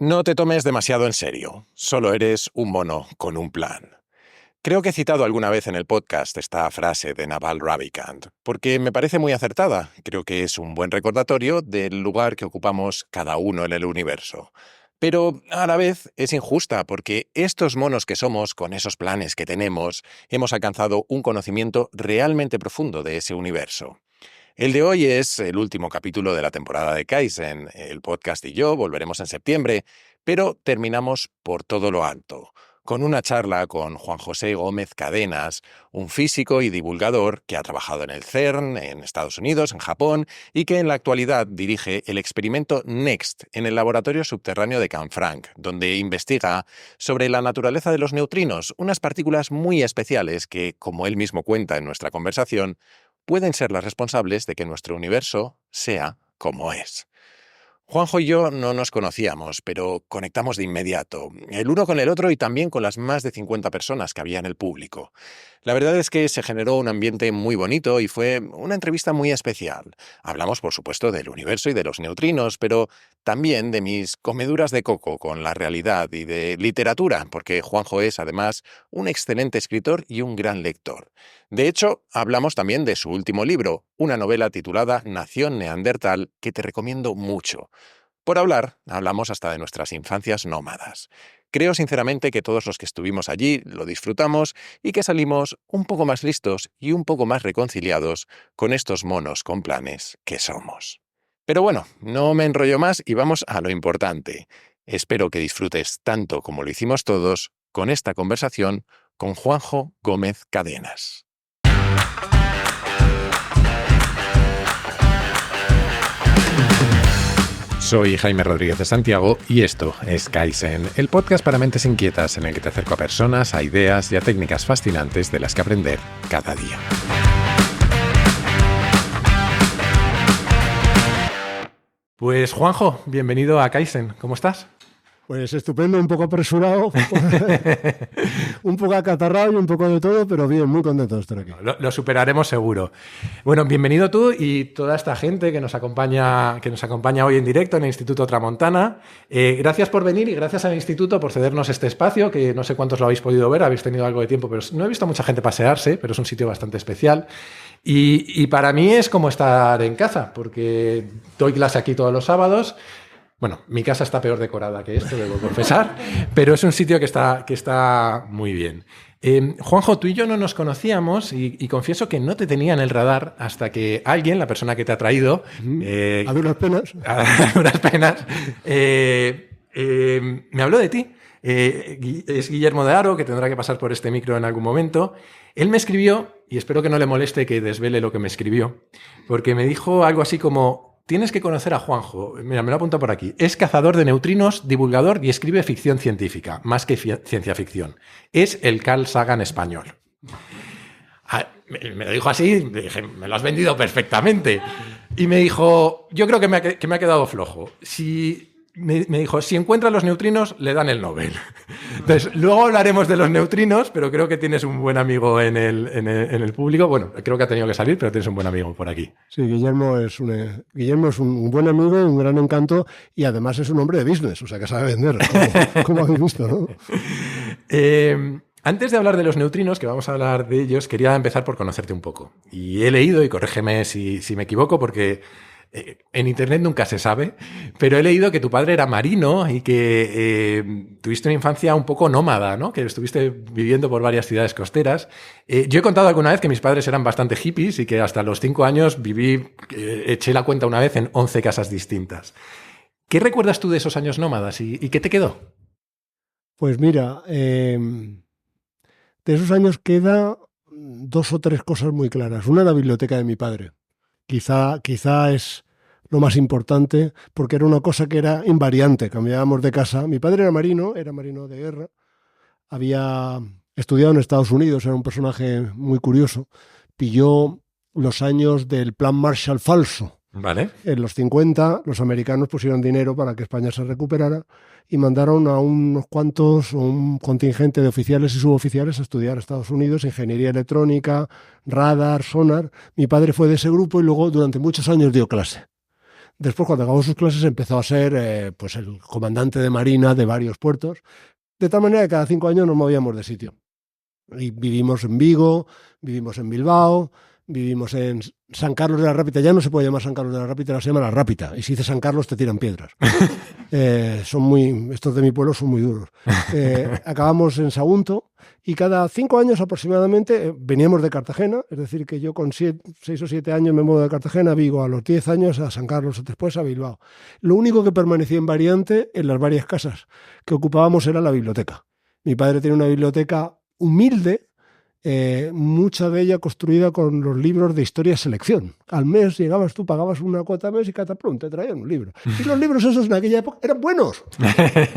No te tomes demasiado en serio, solo eres un mono con un plan. Creo que he citado alguna vez en el podcast esta frase de Naval Ravikant, porque me parece muy acertada. Creo que es un buen recordatorio del lugar que ocupamos cada uno en el universo. Pero a la vez es injusta, porque estos monos que somos, con esos planes que tenemos, hemos alcanzado un conocimiento realmente profundo de ese universo. El de hoy es el último capítulo de la temporada de Kaizen. El podcast y yo volveremos en septiembre, pero terminamos por todo lo alto, con una charla con Juan José Gómez Cadenas, un físico y divulgador que ha trabajado en el CERN, en Estados Unidos, en Japón, y que en la actualidad dirige el experimento NEXT en el laboratorio subterráneo de Canfranc, donde investiga sobre la naturaleza de los neutrinos, unas partículas muy especiales que, como él mismo cuenta en nuestra conversación, pueden ser las responsables de que nuestro universo sea como es. Juanjo y yo no nos conocíamos, pero conectamos de inmediato, el uno con el otro y también con las más de 50 personas que había en el público. La verdad es que se generó un ambiente muy bonito y fue una entrevista muy especial. Hablamos, por supuesto, del universo y de los neutrinos, pero también de mis comeduras de coco con la realidad y de literatura, porque Juanjo es, además, un excelente escritor y un gran lector. De hecho, hablamos también de su último libro, una novela titulada Nación Neandertal, que te recomiendo mucho. Por hablar, hablamos hasta de nuestras infancias nómadas. Creo sinceramente que todos los que estuvimos allí lo disfrutamos y que salimos un poco más listos y un poco más reconciliados con estos monos con planes que somos. Pero bueno, no me enrollo más y vamos a lo importante. Espero que disfrutes tanto como lo hicimos todos con esta conversación con Juanjo Gómez Cadenas. Soy Jaime Rodríguez de Santiago y esto es Kaizen, el podcast para mentes inquietas en el que te acerco a personas, a ideas y a técnicas fascinantes de las que aprender cada día. Pues Juanjo, bienvenido a Kaizen, ¿cómo estás? Pues estupendo, un poco apresurado, un poco acatarrado y un poco de todo, pero bien, muy contento de estar aquí. Lo superaremos seguro. Bueno, bienvenido tú y toda esta gente que nos acompaña hoy en directo en el Instituto Tramontana. Gracias por venir y gracias al Instituto por cedernos este espacio, que no sé cuántos lo habéis podido ver, habéis tenido algo de tiempo, pero no he visto a mucha gente pasearse, pero es un sitio bastante especial. Y para mí es como estar en casa, porque doy clase aquí todos los sábados. Bueno, mi casa está peor decorada que esto, debo confesar, pero es un sitio que está muy bien. Juanjo, tú y yo no nos conocíamos y confieso que no te tenía en el radar hasta que alguien, la persona que te ha traído... a duras penas. A duras penas. Me habló de ti. Es Guillermo de Haro, que tendrá que pasar por este micro en algún momento. Él me escribió, y espero que no le moleste que desvele lo que me escribió, porque me dijo algo así como... Tienes que conocer a Juanjo. Mira, me lo apunto por aquí. Es cazador de neutrinos, divulgador y escribe ficción científica, más que ciencia ficción. Es el Carl Sagan español. Me lo dijo así, dije, me lo has vendido perfectamente. Y me dijo, yo creo que me ha quedado flojo. Me dijo, si encuentra los neutrinos, le dan el Nobel. Entonces, luego hablaremos de los neutrinos, pero creo que tienes un buen amigo en el público. Bueno, creo que ha tenido que salir, pero tienes un buen amigo por aquí. Sí, Guillermo es un buen amigo, un gran encanto y además es un hombre de business, o sea que sabe vender, como habéis visto, ¿no? Antes de hablar de los neutrinos, que vamos a hablar de ellos, quería empezar por conocerte un poco. Y he leído, y corrígeme si me equivoco, porque... en internet nunca se sabe, pero he leído que tu padre era marino y que tuviste una infancia un poco nómada, ¿no? Que estuviste viviendo por varias ciudades costeras. Yo he contado alguna vez que mis padres eran bastante hippies y que hasta los 5 años eché la cuenta una vez en 11 casas distintas. ¿Qué recuerdas tú de esos años nómadas y qué te quedó? Pues mira, de esos años queda 2 o 3 cosas muy claras. Una, la biblioteca de mi padre. Quizá es lo más importante, porque era una cosa que era invariante. Cambiábamos de casa. Mi padre era marino de guerra. Había estudiado en Estados Unidos, era un personaje muy curioso. Pilló los años del Plan Marshall falso. Vale. En los 50, los americanos pusieron dinero para que España se recuperara y mandaron a un contingente de oficiales y suboficiales a estudiar a Estados Unidos, ingeniería electrónica, radar, sonar. Mi padre fue de ese grupo y luego durante muchos años dio clase. Después, cuando acabó sus clases, empezó a ser pues el comandante de marina de varios puertos, de tal manera que cada 5 años nos movíamos de sitio. Y vivimos en Vigo, vivimos en Bilbao, vivimos en San Carlos de la Rápita. Ya no se puede llamar San Carlos de la Rápita, ahora se llama La Rápita. Y si dices San Carlos te tiran piedras. Estos de mi pueblo son muy duros. Acabamos en Sagunto y cada 5 años aproximadamente veníamos de Cartagena. Es decir, que yo con 6 o 7 años me muevo de Cartagena a Vigo, a los 10 años a San Carlos, después a Bilbao. Lo único que permanecía invariante en las varias casas que ocupábamos era la biblioteca. Mi padre tenía una biblioteca humilde, mucha de ella construida con los libros de historia selección. Al mes llegabas tú, pagabas una cuota al mes y cataplum, te traían un libro. Y los libros esos en aquella época eran buenos.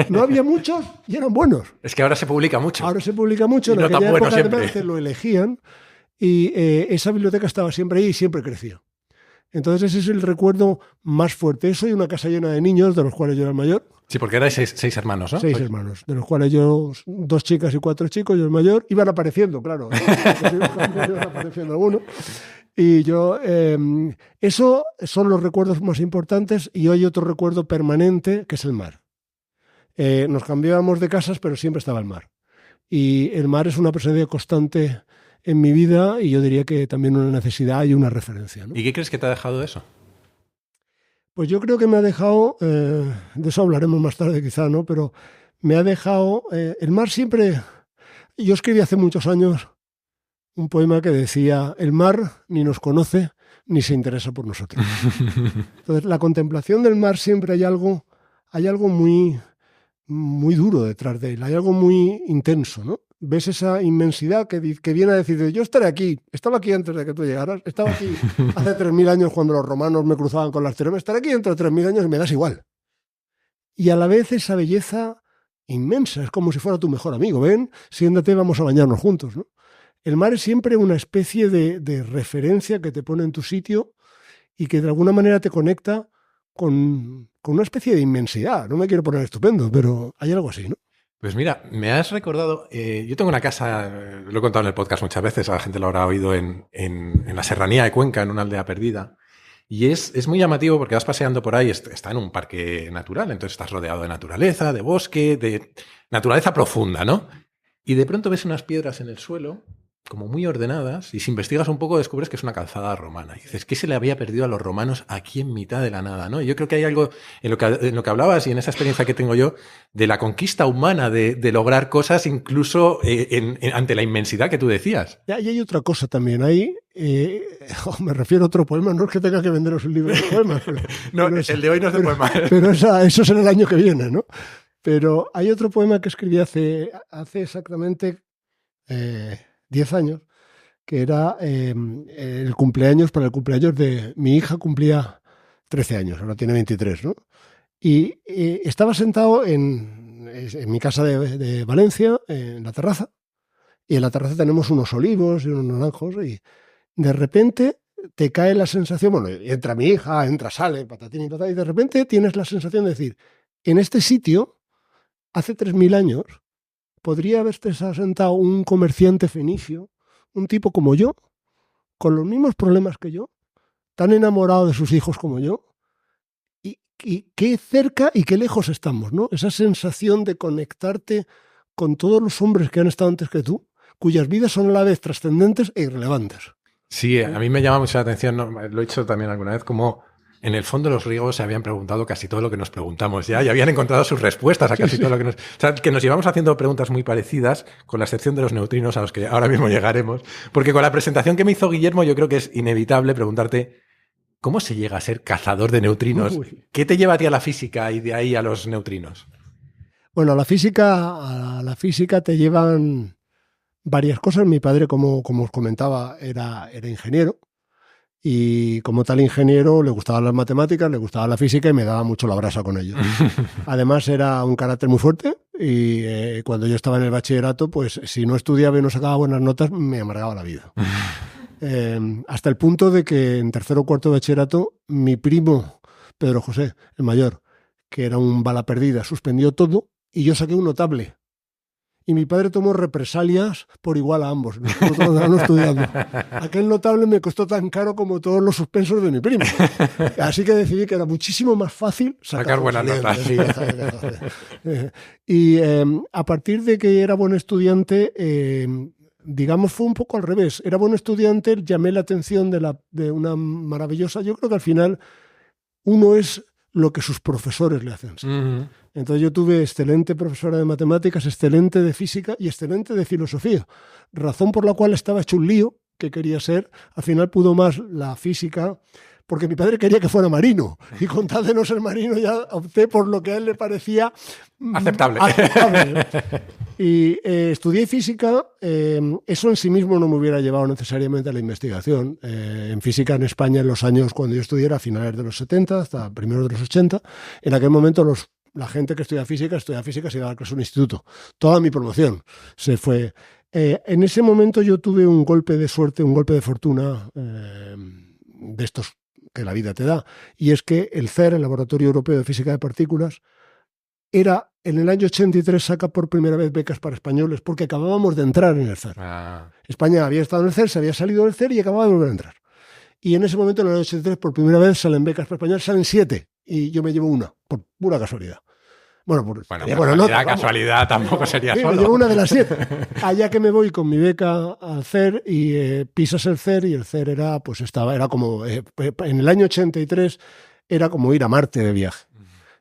No había muchos y eran buenos. Es que ahora se publica mucho. Ahora se publica mucho. Y en no aquella tan bueno época siempre. además te lo elegían y esa biblioteca estaba siempre ahí y siempre crecía. Entonces ese es el recuerdo más fuerte. Eso y una casa llena de niños, de los cuales yo era el mayor. Sí, porque erais 6 hermanos, ¿no? 6 hermanos, de los cuales yo, 2 chicas y 4 chicos, yo el mayor, iban apareciendo, claro. Iban apareciendo algunos. Y yo, eso son los recuerdos más importantes y hoy hay otro recuerdo permanente, que es el mar. Nos cambiábamos de casas, pero siempre estaba el mar. Y el mar es una presencia constante en mi vida y yo diría que también una necesidad y una referencia, ¿no? ¿Y qué crees que te ha dejado eso? Pues yo creo que me ha dejado, de eso hablaremos más tarde quizá, ¿no? Pero me ha dejado, el mar siempre, yo escribí hace muchos años un poema que decía, el mar ni nos conoce ni se interesa por nosotros. Entonces, la contemplación del mar siempre hay algo muy, muy duro detrás de él, hay algo muy intenso, ¿no? Ves esa inmensidad que viene a decir, yo estaré aquí, estaba aquí antes de que tú llegaras, estaba aquí hace 3.000 años cuando los romanos me cruzaban con las teremas, estaré aquí dentro de 3.000 años y me das igual. Y a la vez esa belleza inmensa, es como si fuera tu mejor amigo, ven, siéntate, vamos a bañarnos juntos, ¿no? El mar es siempre una especie de referencia que te pone en tu sitio y que de alguna manera te conecta con una especie de inmensidad. No me quiero poner estupendo, pero hay algo así, ¿no? Pues mira, me has recordado, yo tengo una casa, lo he contado en el podcast muchas veces, la gente lo habrá oído en la serranía de Cuenca, en una aldea perdida, y es muy llamativo porque vas paseando por ahí, está en un parque natural, entonces estás rodeado de naturaleza, de bosque, de naturaleza profunda, ¿no? Y de pronto ves unas piedras en el suelo, como muy ordenadas, y si investigas un poco descubres que es una calzada romana. Y dices, ¿qué se le había perdido a los romanos aquí en mitad de la nada, ¿no? Y yo creo que hay algo en lo que hablabas y en esa experiencia que tengo yo de la conquista humana, de lograr cosas incluso ante la inmensidad que tú decías. Y hay otra cosa también, ahí me refiero a otro poema, no es que tenga que venderos un libro de poemas. No, el de hoy no es de poemas. Pero eso será el año que viene, ¿no? Pero hay otro poema que escribí hace exactamente 10 años, que era el cumpleaños, para el cumpleaños de mi hija, cumplía 13 años, ahora tiene 23, ¿no? Y estaba sentado en mi casa de Valencia, en la terraza, y en la terraza tenemos unos olivos y unos naranjos, y de repente te cae la sensación, bueno, entra mi hija, sale, patatín y patatán, y de repente tienes la sensación de decir, en este sitio, hace 3.000 años, podría haberte sentado un comerciante fenicio, un tipo como yo, con los mismos problemas que yo, tan enamorado de sus hijos como yo, y qué cerca y qué lejos estamos, ¿no? Esa sensación de conectarte con todos los hombres que han estado antes que tú, cuyas vidas son a la vez trascendentes e irrelevantes. Sí, a mí me llama mucho la atención, ¿no? Lo he dicho también alguna vez, como en el fondo los griegos se habían preguntado casi todo lo que nos preguntamos ya y habían encontrado sus respuestas a casi todo lo que nos... O sea, que nos llevamos haciendo preguntas muy parecidas, con la excepción de los neutrinos a los que ahora mismo llegaremos, porque con la presentación que me hizo Guillermo yo creo que es inevitable preguntarte ¿cómo se llega a ser cazador de neutrinos? Uy. ¿Qué te lleva a ti a la física y de ahí a los neutrinos? Bueno, a la física te llevan varias cosas. Mi padre, como os comentaba, era ingeniero. Y como tal ingeniero le gustaban las matemáticas, le gustaba la física y me daba mucho la brasa con ello. Además era un carácter muy fuerte y cuando yo estaba en el bachillerato, pues si no estudiaba y no sacaba buenas notas, me amargaba la vida. Hasta el punto de que en tercero o cuarto de bachillerato, mi primo, Pedro José, el mayor, que era un bala perdida, suspendió todo y yo saqué un notable. y mi padre tomó represalias por igual a ambos. Nosotros estábamos estudiando. Aquel notable me costó tan caro como todos los suspensos de mi primo. Así que decidí que era muchísimo más fácil sacar buenas notas. Sí, y a partir de que era buen estudiante, digamos, fue un poco al revés. Era buen estudiante, llamé la atención de una maravillosa... Yo creo que al final uno es lo que sus profesores le hacen. Uh-huh. Entonces yo tuve excelente profesora de matemáticas, excelente de física y excelente de filosofía. Razón por la cual estaba hecho un lío que quería ser. Al final pudo más la física, porque mi padre quería que fuera marino. Y con tal de no ser marino ya opté por lo que a él le parecía aceptable. Y estudié física. Eso en sí mismo no me hubiera llevado necesariamente a la investigación. En física en España, en los años cuando yo estudié, a finales de los 70 hasta primeros de los 80, en aquel momento la gente que estudia física se iba a dar clase en un instituto. Toda mi promoción se fue. En ese momento yo tuve un golpe de suerte, un golpe de fortuna de estos que la vida te da, y es que el CER, el Laboratorio Europeo de Física de Partículas, en el año 83 saca por primera vez becas para españoles, porque acabábamos de entrar en el CER. España había estado en el CER, se había salido del CER y acababa de volver a entrar. Y en ese momento, en el año 83, por primera vez salen becas para españoles, salen 7, y yo me llevo una, por pura casualidad. Casualidad tampoco sería solo. Me llevo una de las 7. Allá que me voy con mi beca al CER y pisas el CER, y el CER era como, en el año 83, era como ir a Marte de viaje.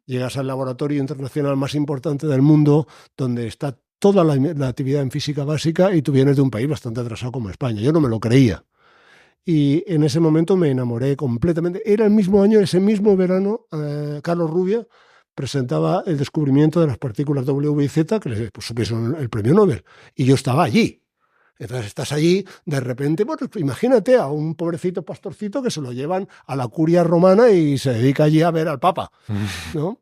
Llegas al laboratorio internacional más importante del mundo, donde está toda la actividad en física básica, y tú vienes de un país bastante atrasado como España. Yo no me lo creía. Y en ese momento me enamoré completamente. Era el mismo año, ese mismo verano, Carlos Rubia presentaba el descubrimiento de las partículas W y Z, que le supieron el premio Nobel. Y yo estaba allí. Entonces estás allí, de repente, bueno, imagínate a un pobrecito pastorcito que se lo llevan a la curia romana y se dedica allí a ver al Papa, ¿no?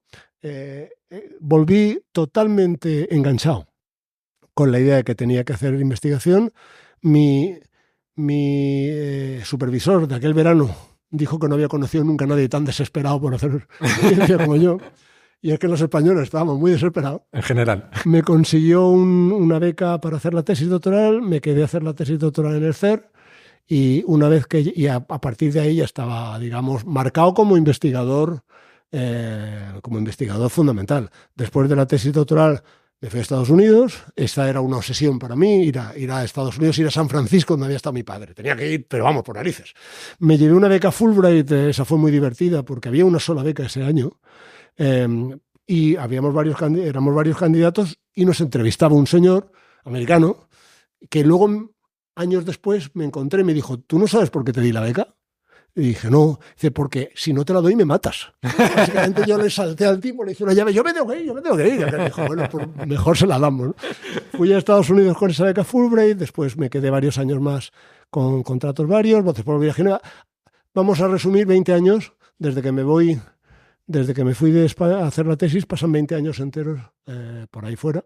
Volví totalmente enganchado con la idea de que tenía que hacer investigación. Mi supervisor de aquel verano dijo que no había conocido nunca a nadie tan desesperado por hacer ciencia como yo. Y es que los españoles estábamos muy desesperados. En general. Me consiguió una beca para hacer la tesis doctoral, me quedé a hacer la tesis doctoral en el CER, y una vez a partir de ahí ya estaba, digamos, marcado como investigador fundamental. Después de la tesis doctoral me fui a Estados Unidos. Esta era una obsesión para mí, ir a Estados Unidos, ir a San Francisco, donde había estado mi padre. Tenía que ir, pero vamos, por narices. Me llevé una beca Fulbright, esa fue muy divertida, porque había una sola beca ese año. Y éramos varios candidatos, y nos entrevistaba un señor americano que luego, años después, me encontré y me dijo: ¿tú no sabes por qué te di la beca? Y dije: no. Dice: porque si no te la doy me matas. Básicamente yo le salté al tipo, le hice una llave: yo me tengo que ir. Y me dijo: bueno, pues mejor se la damos, ¿no? Fui a Estados Unidos con esa beca Fulbright, después me quedé varios años más con contratos varios, después viajé. Vamos a resumir 20 años desde que me fui de España a hacer la tesis. Pasan 20 años enteros por ahí fuera.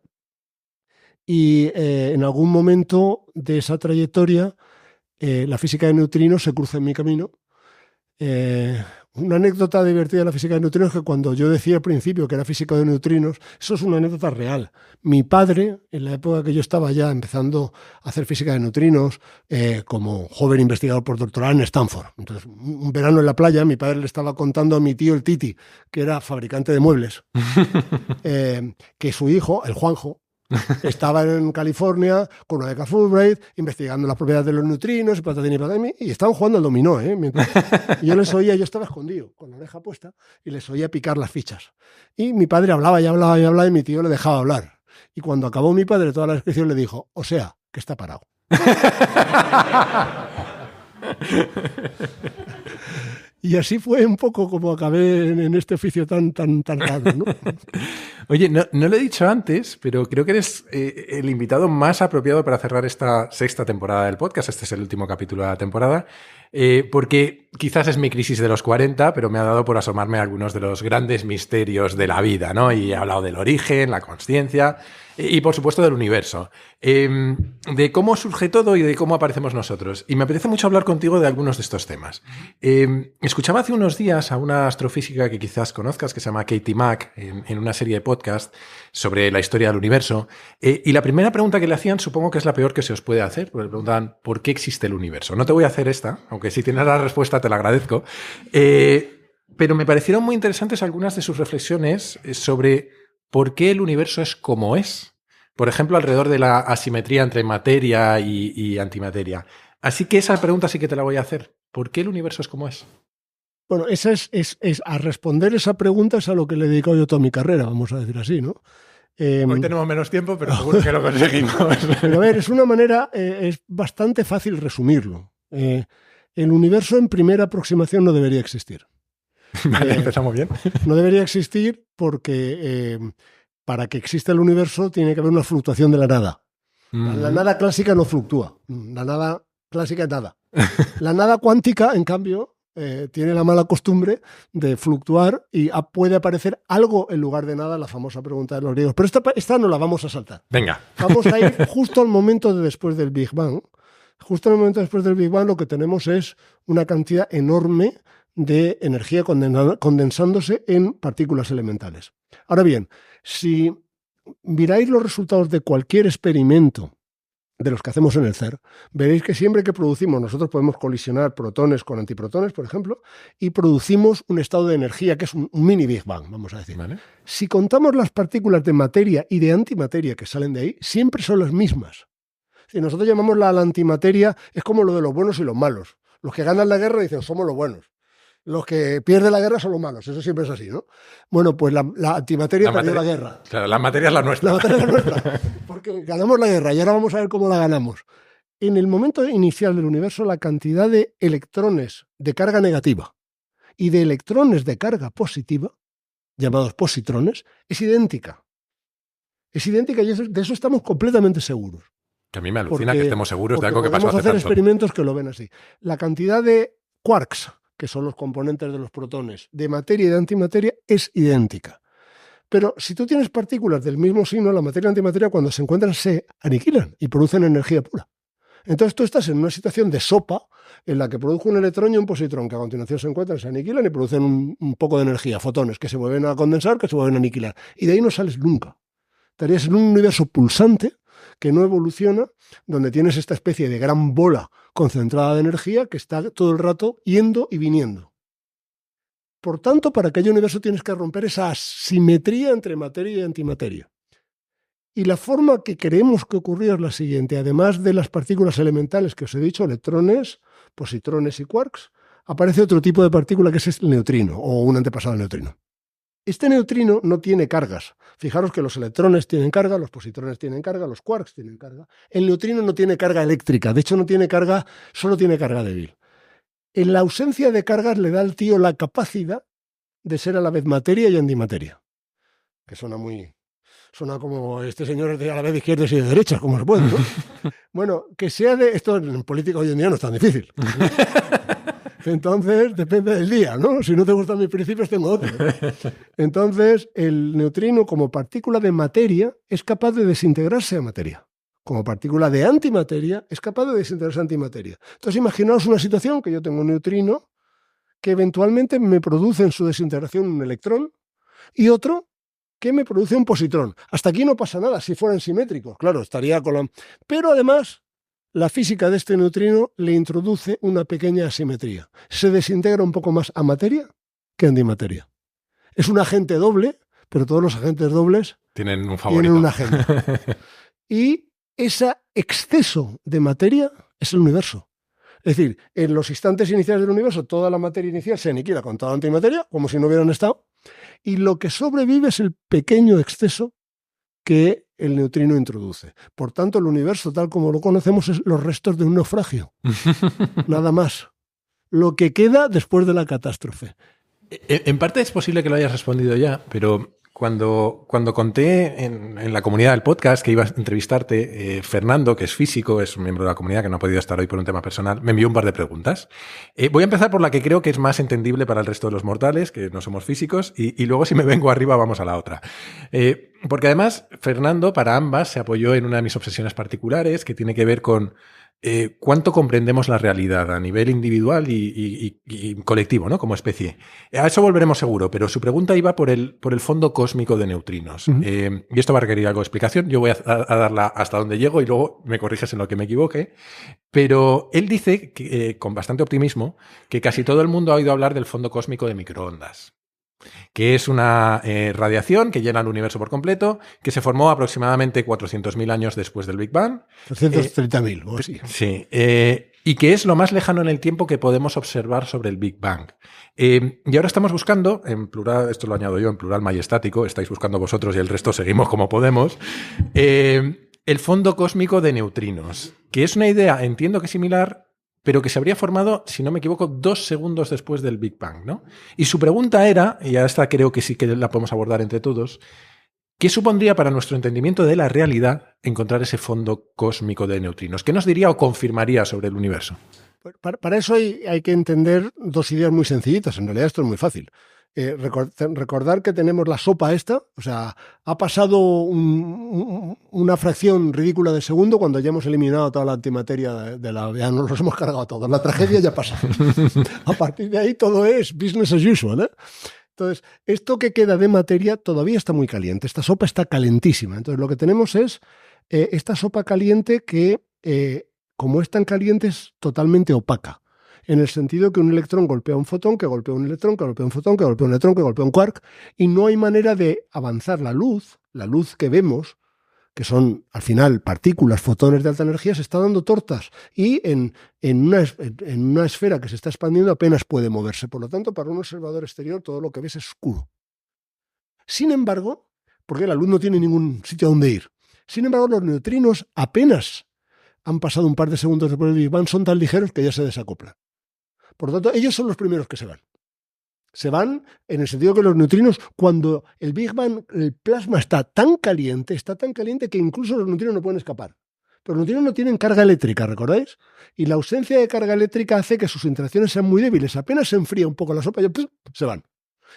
Y en algún momento de esa trayectoria, la física de neutrinos se cruza en mi camino. Una anécdota divertida de la física de neutrinos es que cuando yo decía al principio que era físico de neutrinos, eso es una anécdota real. Mi padre, en la época que yo estaba ya empezando a hacer física de neutrinos, como joven investigador postdoctoral en Stanford. Entonces, un verano en la playa, mi padre le estaba contando a mi tío, el Titi, que era fabricante de muebles, que su hijo, el Juanjo, estaba en California con una beca Fulbright investigando las propiedades de los neutrinos y patatín y patatín, y estaban jugando al dominó, mientras yo les oía. Yo estaba escondido con la oreja puesta y les oía picar las fichas, y mi padre hablaba y mi tío le dejaba hablar, y cuando acabó mi padre toda la descripción le dijo: o sea, que está parado. Y así fue un poco como acabé en este oficio tan raro, ¿no? Oye, no lo he dicho antes, pero creo que eres el invitado más apropiado para cerrar esta 6ª temporada del podcast. Este es el último capítulo de la temporada, porque quizás es mi crisis de los 40, pero me ha dado por asomarme a algunos de los grandes misterios de la vida, ¿no? Y he hablado del origen, la consciencia y, por supuesto, del universo. De cómo surge todo y de cómo aparecemos nosotros. Y me apetece mucho hablar contigo de algunos de estos temas. Escuchaba hace unos días a una astrofísica que quizás conozcas, que se llama Katie Mack, en una serie de podcasts, podcast sobre la historia del universo. Y la primera pregunta que le hacían, supongo que es la peor que se os puede hacer, porque le preguntaban ¿por qué existe el universo? No te voy a hacer esta, aunque si tienes la respuesta te la agradezco. Pero me parecieron muy interesantes algunas de sus reflexiones sobre por qué el universo es como es. Por ejemplo, alrededor de la asimetría entre materia y antimateria. Así que esa pregunta sí que te la voy a hacer. ¿Por qué el universo es como es? Bueno, esa es a responder esa pregunta es a lo que le he dedicado yo toda mi carrera, vamos a decir así, ¿no? Hoy tenemos menos tiempo, pero seguro que lo conseguimos. Pero a ver, es una manera, es bastante fácil resumirlo. El universo en primera aproximación no debería existir. Vale, empezamos bien. No debería existir porque para que exista el universo tiene que haber una fluctuación de la nada. La nada clásica no fluctúa. La nada clásica es nada. La nada cuántica, en cambio, tiene la mala costumbre de fluctuar y puede aparecer algo en lugar de nada, la famosa pregunta de los griegos. Pero esta no la vamos a saltar. Venga. Vamos a ir justo al momento de después del Big Bang. Justo en el momento después del Big Bang lo que tenemos es una cantidad enorme de energía condensándose en partículas elementales. Ahora bien, si miráis los resultados de cualquier experimento de los que hacemos en el CERN, veréis que siempre que producimos, nosotros podemos colisionar protones con antiprotones, por ejemplo, y producimos un estado de energía que es un mini Big Bang, vamos a decir. Vale. Si contamos las partículas de materia y de antimateria que salen de ahí, siempre son las mismas. Si nosotros llamamos la antimateria, es como lo de los buenos y los malos. Los que ganan la guerra dicen, somos los buenos. Los que pierden la guerra son los malos. Eso siempre es así, ¿no? Bueno, pues la antimateria perdió la guerra. Claro, la materia es la nuestra. La materia es la nuestra. Porque ganamos la guerra y ahora vamos a ver cómo la ganamos. En el momento inicial del universo, la cantidad de electrones de carga negativa y de electrones de carga positiva, llamados positrones, es idéntica. Es idéntica y de eso estamos completamente seguros. Que a mí me alucina que estemos seguros de algo que pasó hace hacer tanto. Experimentos que lo ven así. La cantidad de quarks, que son los componentes de los protones, de materia y de antimateria, es idéntica. Pero si tú tienes partículas del mismo signo, la materia y la antimateria, cuando se encuentran, se aniquilan y producen energía pura. Entonces tú estás en una situación de sopa en la que produjo un electrón y un positrón, que a continuación se encuentran, se aniquilan y producen un poco de energía, fotones, que se vuelven a condensar, que se vuelven a aniquilar. Y de ahí no sales nunca. Estarías en un universo pulsante que no evoluciona, donde tienes esta especie de gran bola concentrada de energía que está todo el rato yendo y viniendo. Por tanto, para que haya universo tienes que romper esa asimetría entre materia y antimateria. Y la forma que creemos que ocurrió es la siguiente. Además de las partículas elementales que os he dicho, electrones, positrones y quarks, aparece otro tipo de partícula que es el neutrino, o un antepasado del neutrino. Este neutrino no tiene cargas. Fijaros que los electrones tienen carga, los positrones tienen carga, los quarks tienen carga. El neutrino no tiene carga eléctrica, de hecho no tiene carga, solo tiene carga débil. En la ausencia de cargas le da al tío la capacidad de ser a la vez materia y antimateria. Que suena como este señor es a la vez de izquierdas y de derechas, como se puede, ¿no? Bueno, que sea de... Esto en política hoy en día no es tan difícil. Entonces, depende del día, ¿no? Si no te gustan mis principios, tengo otros. Entonces, el neutrino como partícula de materia es capaz de desintegrarse a materia. Como partícula de antimateria es capaz de desintegrarse a antimateria. Entonces, imaginaos una situación que yo tengo un neutrino que eventualmente me produce en su desintegración un electrón y otro que me produce un positrón. Hasta aquí no pasa nada si fueran simétricos. Claro, estaría con la... Pero además, la física de este neutrino le introduce una pequeña asimetría. Se desintegra un poco más a materia que a antimateria. Es un agente doble, pero todos los agentes dobles tienen un favorito. Tienen un agente. Y ese exceso de materia es el universo. Es decir, en los instantes iniciales del universo, toda la materia inicial se aniquila con toda la antimateria, como si no hubieran estado, y lo que sobrevive es el pequeño exceso que el neutrino introduce. Por tanto, el universo, tal como lo conocemos, es los restos de un naufragio. Nada más. Lo que queda después de la catástrofe. En parte es posible que lo hayas respondido ya, pero cuando conté en la comunidad del podcast que iba a entrevistarte, Fernando, que es físico, es un miembro de la comunidad que no ha podido estar hoy por un tema personal, me envió un par de preguntas. Voy a empezar por la que creo que es más entendible para el resto de los mortales, que no somos físicos, y luego si me vengo arriba vamos a la otra. Porque además, Fernando, para ambas, se apoyó en una de mis obsesiones particulares, que tiene que ver con ¿cuánto comprendemos la realidad a nivel individual y colectivo, ¿no? Como especie? A eso volveremos seguro, pero su pregunta iba por el fondo cósmico de neutrinos. Y esto va a requerir algo de explicación. Yo voy a darla hasta donde llego y luego me corriges en lo que me equivoque. Pero él dice, con bastante optimismo, que casi todo el mundo ha oído hablar del fondo cósmico de microondas, que es una radiación que llena el universo por completo, que se formó aproximadamente 400.000 años después del Big Bang. 330.000 o así. Sí, y que es lo más lejano en el tiempo que podemos observar sobre el Big Bang. Y ahora estamos buscando, en plural, esto lo añado yo, en plural majestático, estáis buscando vosotros y el resto seguimos como podemos, el fondo cósmico de neutrinos, que es una idea, entiendo que similar, pero que se habría formado, si no me equivoco, 2 segundos después del Big Bang, ¿no? Y su pregunta era, y a esta creo que sí que la podemos abordar entre todos, ¿qué supondría para nuestro entendimiento de la realidad encontrar ese fondo cósmico de neutrinos? ¿Qué nos diría o confirmaría sobre el universo? Para eso hay que entender 2 ideas muy sencillitas. En realidad esto es muy fácil. Recordar que tenemos la sopa esta, o sea, ha pasado una fracción ridícula de segundo cuando ya hemos eliminado toda la antimateria ya nos los hemos cargado todos. La tragedia ya pasa. A partir de ahí todo es business as usual, ¿eh? Entonces, esto que queda de materia todavía está muy caliente. Esta sopa está calentísima. Entonces, lo que tenemos es esta sopa caliente que, como es tan caliente, es totalmente opaca. En el sentido que un electrón golpea un fotón, que golpea un electrón, que golpea un fotón, que golpea un electrón, que golpea un quark, y no hay manera de avanzar la luz que vemos, que son al final partículas, fotones de alta energía, se está dando tortas y en una esfera que se está expandiendo apenas puede moverse. Por lo tanto, para un observador exterior todo lo que ves es oscuro. Sin embargo, porque la luz no tiene ningún sitio a donde ir, sin embargo los neutrinos apenas han pasado un par de segundos después del Big Bang, son tan ligeros que ya se desacoplan. Por lo tanto, ellos son los primeros que se van. Se van en el sentido que los neutrinos, cuando el Big Bang, el plasma está tan caliente que incluso los neutrinos no pueden escapar. Pero los neutrinos no tienen carga eléctrica, ¿recordáis? Y la ausencia de carga eléctrica hace que sus interacciones sean muy débiles. Apenas se enfría un poco la sopa y se van.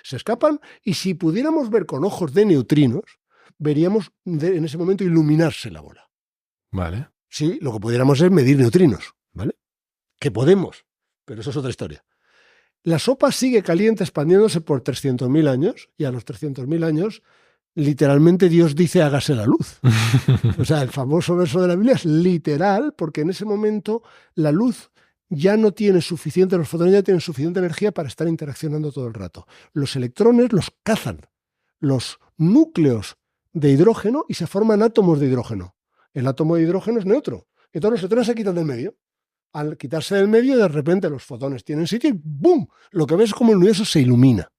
Se escapan y si pudiéramos ver con ojos de neutrinos, veríamos en ese momento iluminarse la bola. Vale. Sí, lo que pudiéramos es medir neutrinos, ¿vale? Que podemos, pero eso es otra historia. La sopa sigue caliente expandiéndose por 300.000 años y a los 300.000 años literalmente Dios dice hágase la luz. O sea, el famoso verso de la Biblia es literal porque en ese momento la luz ya no tiene suficiente, los fotones ya tienen suficiente energía para estar interaccionando todo el rato. Los electrones los cazan los núcleos de hidrógeno y se forman átomos de hidrógeno. El átomo de hidrógeno es neutro. Entonces los electrones se quitan del medio. Al quitarse del medio, de repente los fotones tienen sitio y ¡bum! Lo que ves es como el universo se ilumina.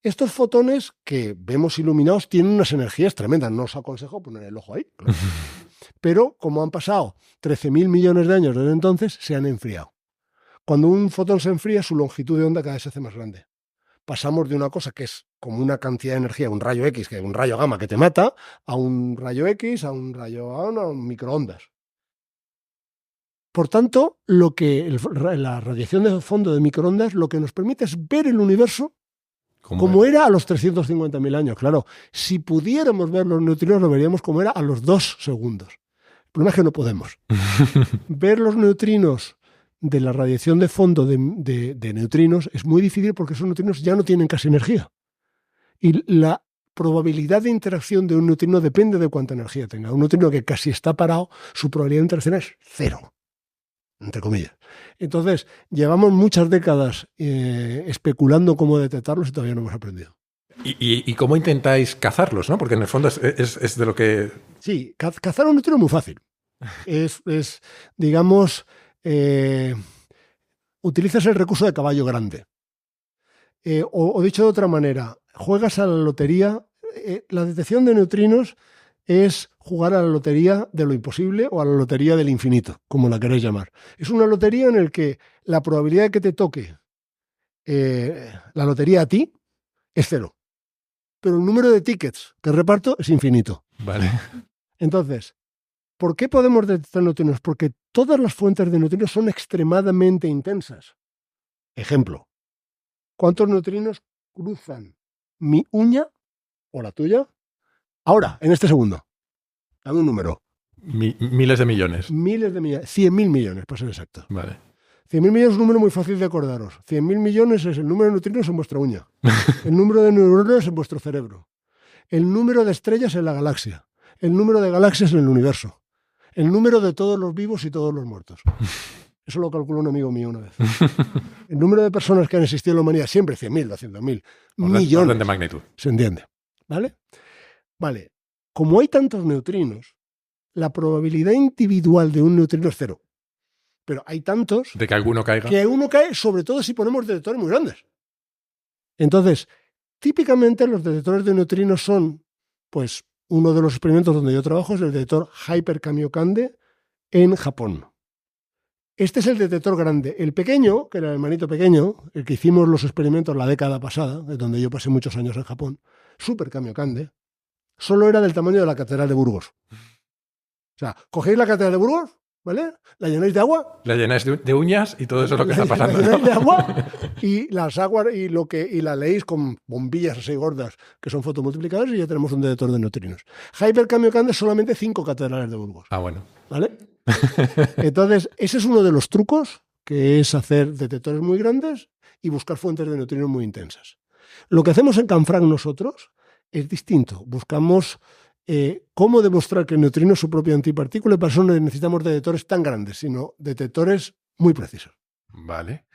Estos fotones que vemos iluminados tienen unas energías tremendas. No os aconsejo poner el ojo ahí. Claro. Pero como han pasado 13.000 millones de años desde entonces, se han enfriado. Cuando un fotón se enfría, su longitud de onda cada vez se hace más grande. Pasamos de una cosa que es como una cantidad de energía, un rayo X, que es un rayo gamma que te mata, a un rayo X, a un rayo a un microondas. Por tanto, la radiación de fondo de microondas lo que nos permite es ver el universo como era a los 350.000 años. Claro, si pudiéramos ver los neutrinos, lo veríamos como era a los 2 segundos. El problema es que no podemos. Ver los neutrinos de la radiación de fondo de neutrinos es muy difícil porque esos neutrinos ya no tienen casi energía. Y la probabilidad de interacción de un neutrino depende de cuánta energía tenga. Un neutrino que casi está parado, su probabilidad de interacción es 0. Entre comillas. Entonces, llevamos muchas décadas especulando cómo detectarlos y todavía no hemos aprendido. ¿Y cómo intentáis cazarlos, ¿no? Porque en el fondo es de lo que... Sí, cazar un neutrino es muy fácil. Digamos, utilizas el recurso de caballo grande. O dicho de otra manera, juegas a la lotería. La detección de neutrinos es jugar a la lotería de lo imposible o a la lotería del infinito, como la queréis llamar. Es una lotería en la que la probabilidad de que te toque la lotería a ti es 0. Pero el número de tickets que reparto es infinito. Vale. Entonces, ¿por qué podemos detectar neutrinos? Porque todas las fuentes de neutrinos son extremadamente intensas. Ejemplo, ¿cuántos neutrinos cruzan mi uña o la tuya ahora, en este segundo? Dame un número. Miles de millones. Miles de millones. 100.000 millones, para ser exacto. Vale. 100.000 millones es un número muy fácil de acordaros. 100.000 millones es el número de neutrinos en vuestra uña. El número de neuronas en vuestro cerebro. El número de estrellas en la galaxia. El número de galaxias en el universo. El número de todos los vivos y todos los muertos. Eso lo calculó un amigo mío una vez. El número de personas que han existido en la humanidad, siempre 100.000, 200.000, millones. Orden de magnitud. Se entiende. ¿Vale? Vale. Como hay tantos neutrinos, la probabilidad individual de un neutrino es 0. Pero hay tantos... De que alguno caiga. Que uno cae, sobre todo si ponemos detectores muy grandes. Entonces, típicamente los detectores de neutrinos son, pues, uno de los experimentos donde yo trabajo es el detector Hyper Kamiokande en Japón. Este es el detector grande. El pequeño, que era el hermanito pequeño, el que hicimos los experimentos la década pasada, donde yo pasé muchos años en Japón, Super Kamiokande, solo era del tamaño de la Catedral de Burgos. O sea, cogéis la Catedral de Burgos, ¿vale? La llenáis de agua. La llenáis de uñas y todo eso es lo que está pasando. La llenáis de agua y las aguas y la leéis con bombillas así gordas que son fotomultiplicadores y ya tenemos un detector de neutrinos. Hyper Kamiokande solamente 5 catedrales de Burgos. Ah, bueno. ¿Vale? Entonces, ese es uno de los trucos, que es hacer detectores muy grandes y buscar fuentes de neutrinos muy intensas. Lo que hacemos en Canfranc nosotros es distinto. Buscamos cómo demostrar que el neutrino es su propia antipartícula y para eso no necesitamos detectores tan grandes, sino detectores muy precisos. Vale.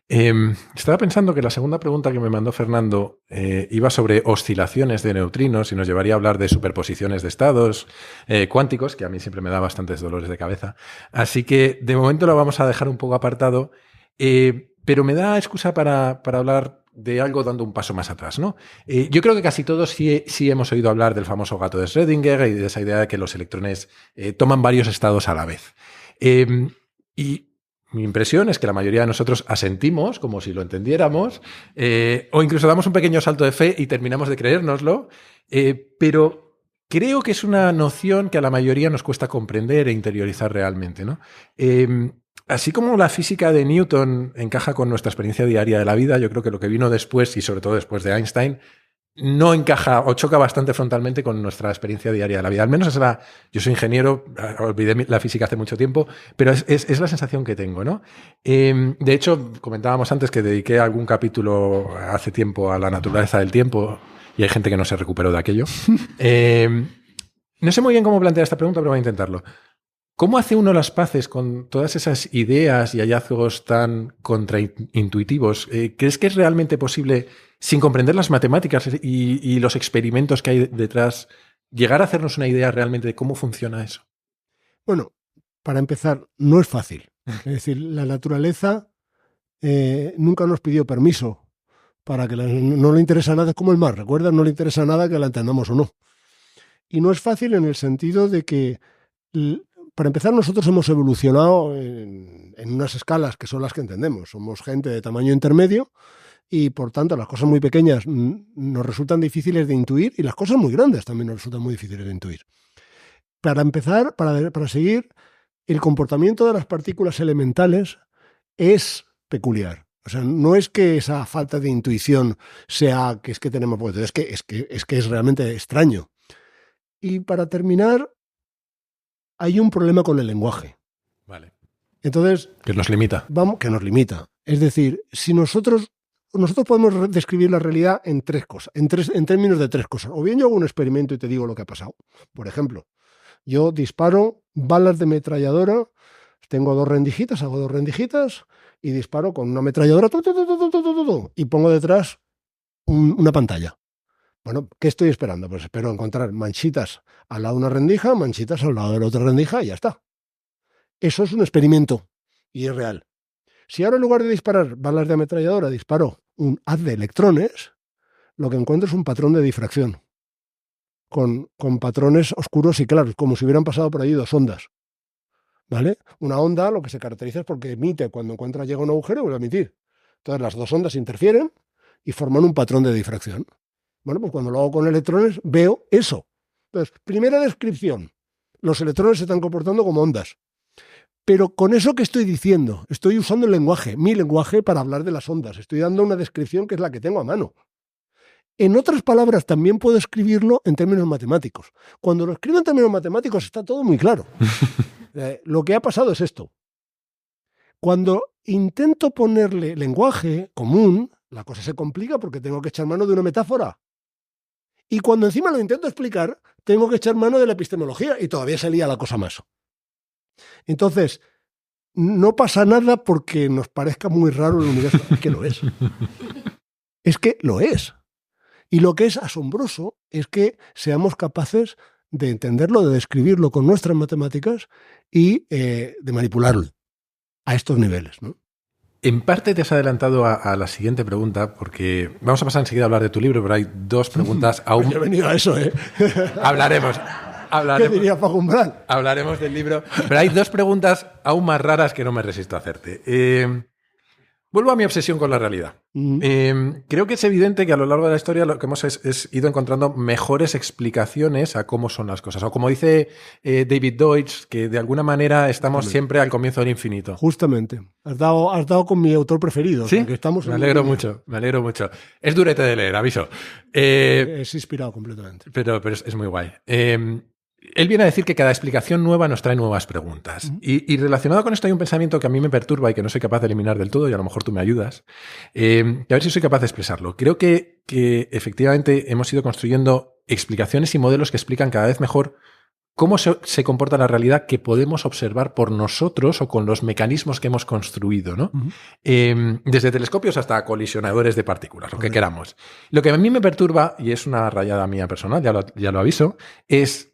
Estaba pensando que la segunda pregunta que me mandó Fernando iba sobre oscilaciones de neutrinos y nos llevaría a hablar de superposiciones de estados cuánticos, que a mí siempre me da bastantes dolores de cabeza. Así que de momento lo vamos a dejar un poco apartado, pero me da excusa para hablar de algo dando un paso más atrás, ¿no? Yo creo que casi todos sí hemos oído hablar del famoso gato de Schrödinger y de esa idea de que los electrones toman varios estados a la vez. Y mi impresión es que la mayoría de nosotros asentimos, como si lo entendiéramos, o incluso damos un pequeño salto de fe y terminamos de creérnoslo, pero creo que es una noción que a la mayoría nos cuesta comprender e interiorizar realmente, ¿no? Así como la física de Newton encaja con nuestra experiencia diaria de la vida, yo creo que lo que vino después, y sobre todo después de Einstein, no encaja o choca bastante frontalmente con nuestra experiencia diaria de la vida. Al menos yo soy ingeniero, olvidé la física hace mucho tiempo, pero es la sensación que tengo, ¿no? De hecho, comentábamos antes que dediqué algún capítulo hace tiempo a la naturaleza del tiempo y hay gente que no se recuperó de aquello. No sé muy bien cómo plantear esta pregunta, pero voy a intentarlo. ¿Cómo hace uno las paces con todas esas ideas y hallazgos tan contraintuitivos? ¿Crees que es realmente posible, sin comprender las matemáticas y los experimentos que hay detrás, llegar a hacernos una idea realmente de cómo funciona eso? Bueno, para empezar, no es fácil. Es decir, la naturaleza nunca nos pidió permiso para que no le interesa nada, es como el mar, ¿recuerdas? No le interesa nada que la entendamos o no. Y no es fácil en el sentido de que... Para empezar, nosotros hemos evolucionado en unas escalas que son las que entendemos. Somos gente de tamaño intermedio y, por tanto, las cosas muy pequeñas nos resultan difíciles de intuir y las cosas muy grandes también nos resultan muy difíciles de intuir. Para empezar, para seguir, el comportamiento de las partículas elementales es peculiar. O sea, no es que esa falta de intuición sea que es que tenemos... Es que es realmente extraño. Y para terminar... hay un problema con el lenguaje. Vale. Entonces... Que nos limita. Que nos limita. Es decir, si nosotros podemos describir la realidad en tres cosas, en términos de tres cosas. O bien yo hago un experimento y te digo lo que ha pasado. Por ejemplo, yo disparo balas de ametralladora, tengo hago dos rendijitas y disparo con una ametralladora y pongo detrás una pantalla. Bueno, ¿qué estoy esperando? Pues espero encontrar manchitas al lado de una rendija, manchitas al lado de la otra rendija y ya está. Eso es un experimento y es real. Si ahora en lugar de disparar balas de ametralladora disparo un haz de electrones, lo que encuentro es un patrón de difracción con patrones oscuros y claros, como si hubieran pasado por allí dos ondas. ¿Vale? Una onda lo que se caracteriza es porque emite cuando llega a un agujero y vuelve a emitir. Entonces las dos ondas interfieren y forman un patrón de difracción. Bueno, pues cuando lo hago con electrones veo eso. Entonces, primera descripción. Los electrones se están comportando como ondas. Pero con eso que estoy diciendo, estoy usando el lenguaje, mi lenguaje para hablar de las ondas. Estoy dando una descripción que es la que tengo a mano. En otras palabras, también puedo escribirlo en términos matemáticos. Cuando lo escribo en términos matemáticos está todo muy claro. Lo que ha pasado es esto. Cuando intento ponerle lenguaje común, la cosa se complica porque tengo que echar mano de una metáfora. Y cuando encima lo intento explicar, tengo que echar mano de la epistemología y todavía se lía la cosa más. Entonces, no pasa nada porque nos parezca muy raro el universo. Es que lo es. Es que lo es. Y lo que es asombroso es que seamos capaces de entenderlo, de describirlo con nuestras matemáticas y de manipularlo a estos niveles, ¿no? En parte te has adelantado a la siguiente pregunta, porque vamos a pasar enseguida a hablar de tu libro, pero hay dos preguntas aún. Pues yo he venido a eso, ¿eh? Hablaremos. ¿Qué diría Paco Umbral? Hablaremos del libro. Pero hay dos preguntas aún más raras que no me resisto a hacerte. Vuelvo a mi obsesión con la realidad. Creo que es evidente que a lo largo de la historia lo que hemos es ido encontrando mejores explicaciones a cómo son las cosas. O como dice David Deutsch, que de alguna manera estamos siempre al comienzo del infinito. Justamente. Has dado con mi autor preferido. Sí, que estamos me alegro mucho. Es durete de leer, aviso. Es inspirado completamente. Pero es muy guay. Él viene a decir que cada explicación nueva nos trae nuevas preguntas. Y relacionado con esto hay un pensamiento que a mí me perturba y que no soy capaz de eliminar del todo, y a lo mejor tú me ayudas. A ver si soy capaz de expresarlo. Creo que efectivamente hemos ido construyendo explicaciones y modelos que explican cada vez mejor cómo se comporta la realidad que podemos observar por nosotros o con los mecanismos que hemos construido, ¿no? Desde telescopios hasta colisionadores de partículas, lo que queramos. Lo que a mí me perturba, y es una rayada mía personal, ya lo aviso, es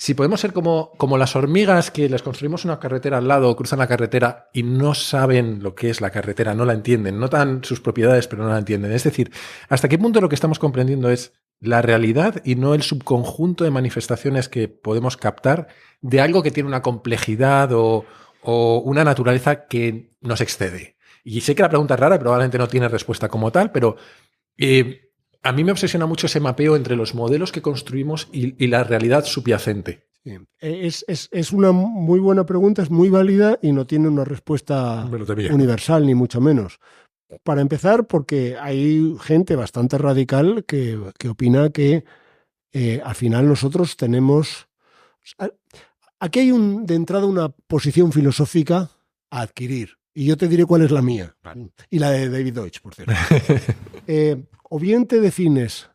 si podemos ser como las hormigas que les construimos una carretera al lado, cruzan la carretera y no saben lo que es la carretera, no la entienden, notan sus propiedades pero no la entienden. Es decir, ¿hasta qué punto lo que estamos comprendiendo es la realidad y no el subconjunto de manifestaciones que podemos captar de algo que tiene una complejidad o una naturaleza que nos excede? Y sé que la pregunta es rara y probablemente no tiene respuesta como tal, pero a mí me obsesiona mucho ese mapeo entre los modelos que construimos y la realidad subyacente. Sí. Es una muy buena pregunta, es muy válida y no tiene una respuesta universal, ni mucho menos. Para empezar, porque hay gente bastante radical que opina que al final nosotros tenemos... Aquí hay de entrada una posición filosófica a adquirir. Y yo te diré cuál es la mía. Vale. Y la de David Deutsch, por cierto. O bien te defines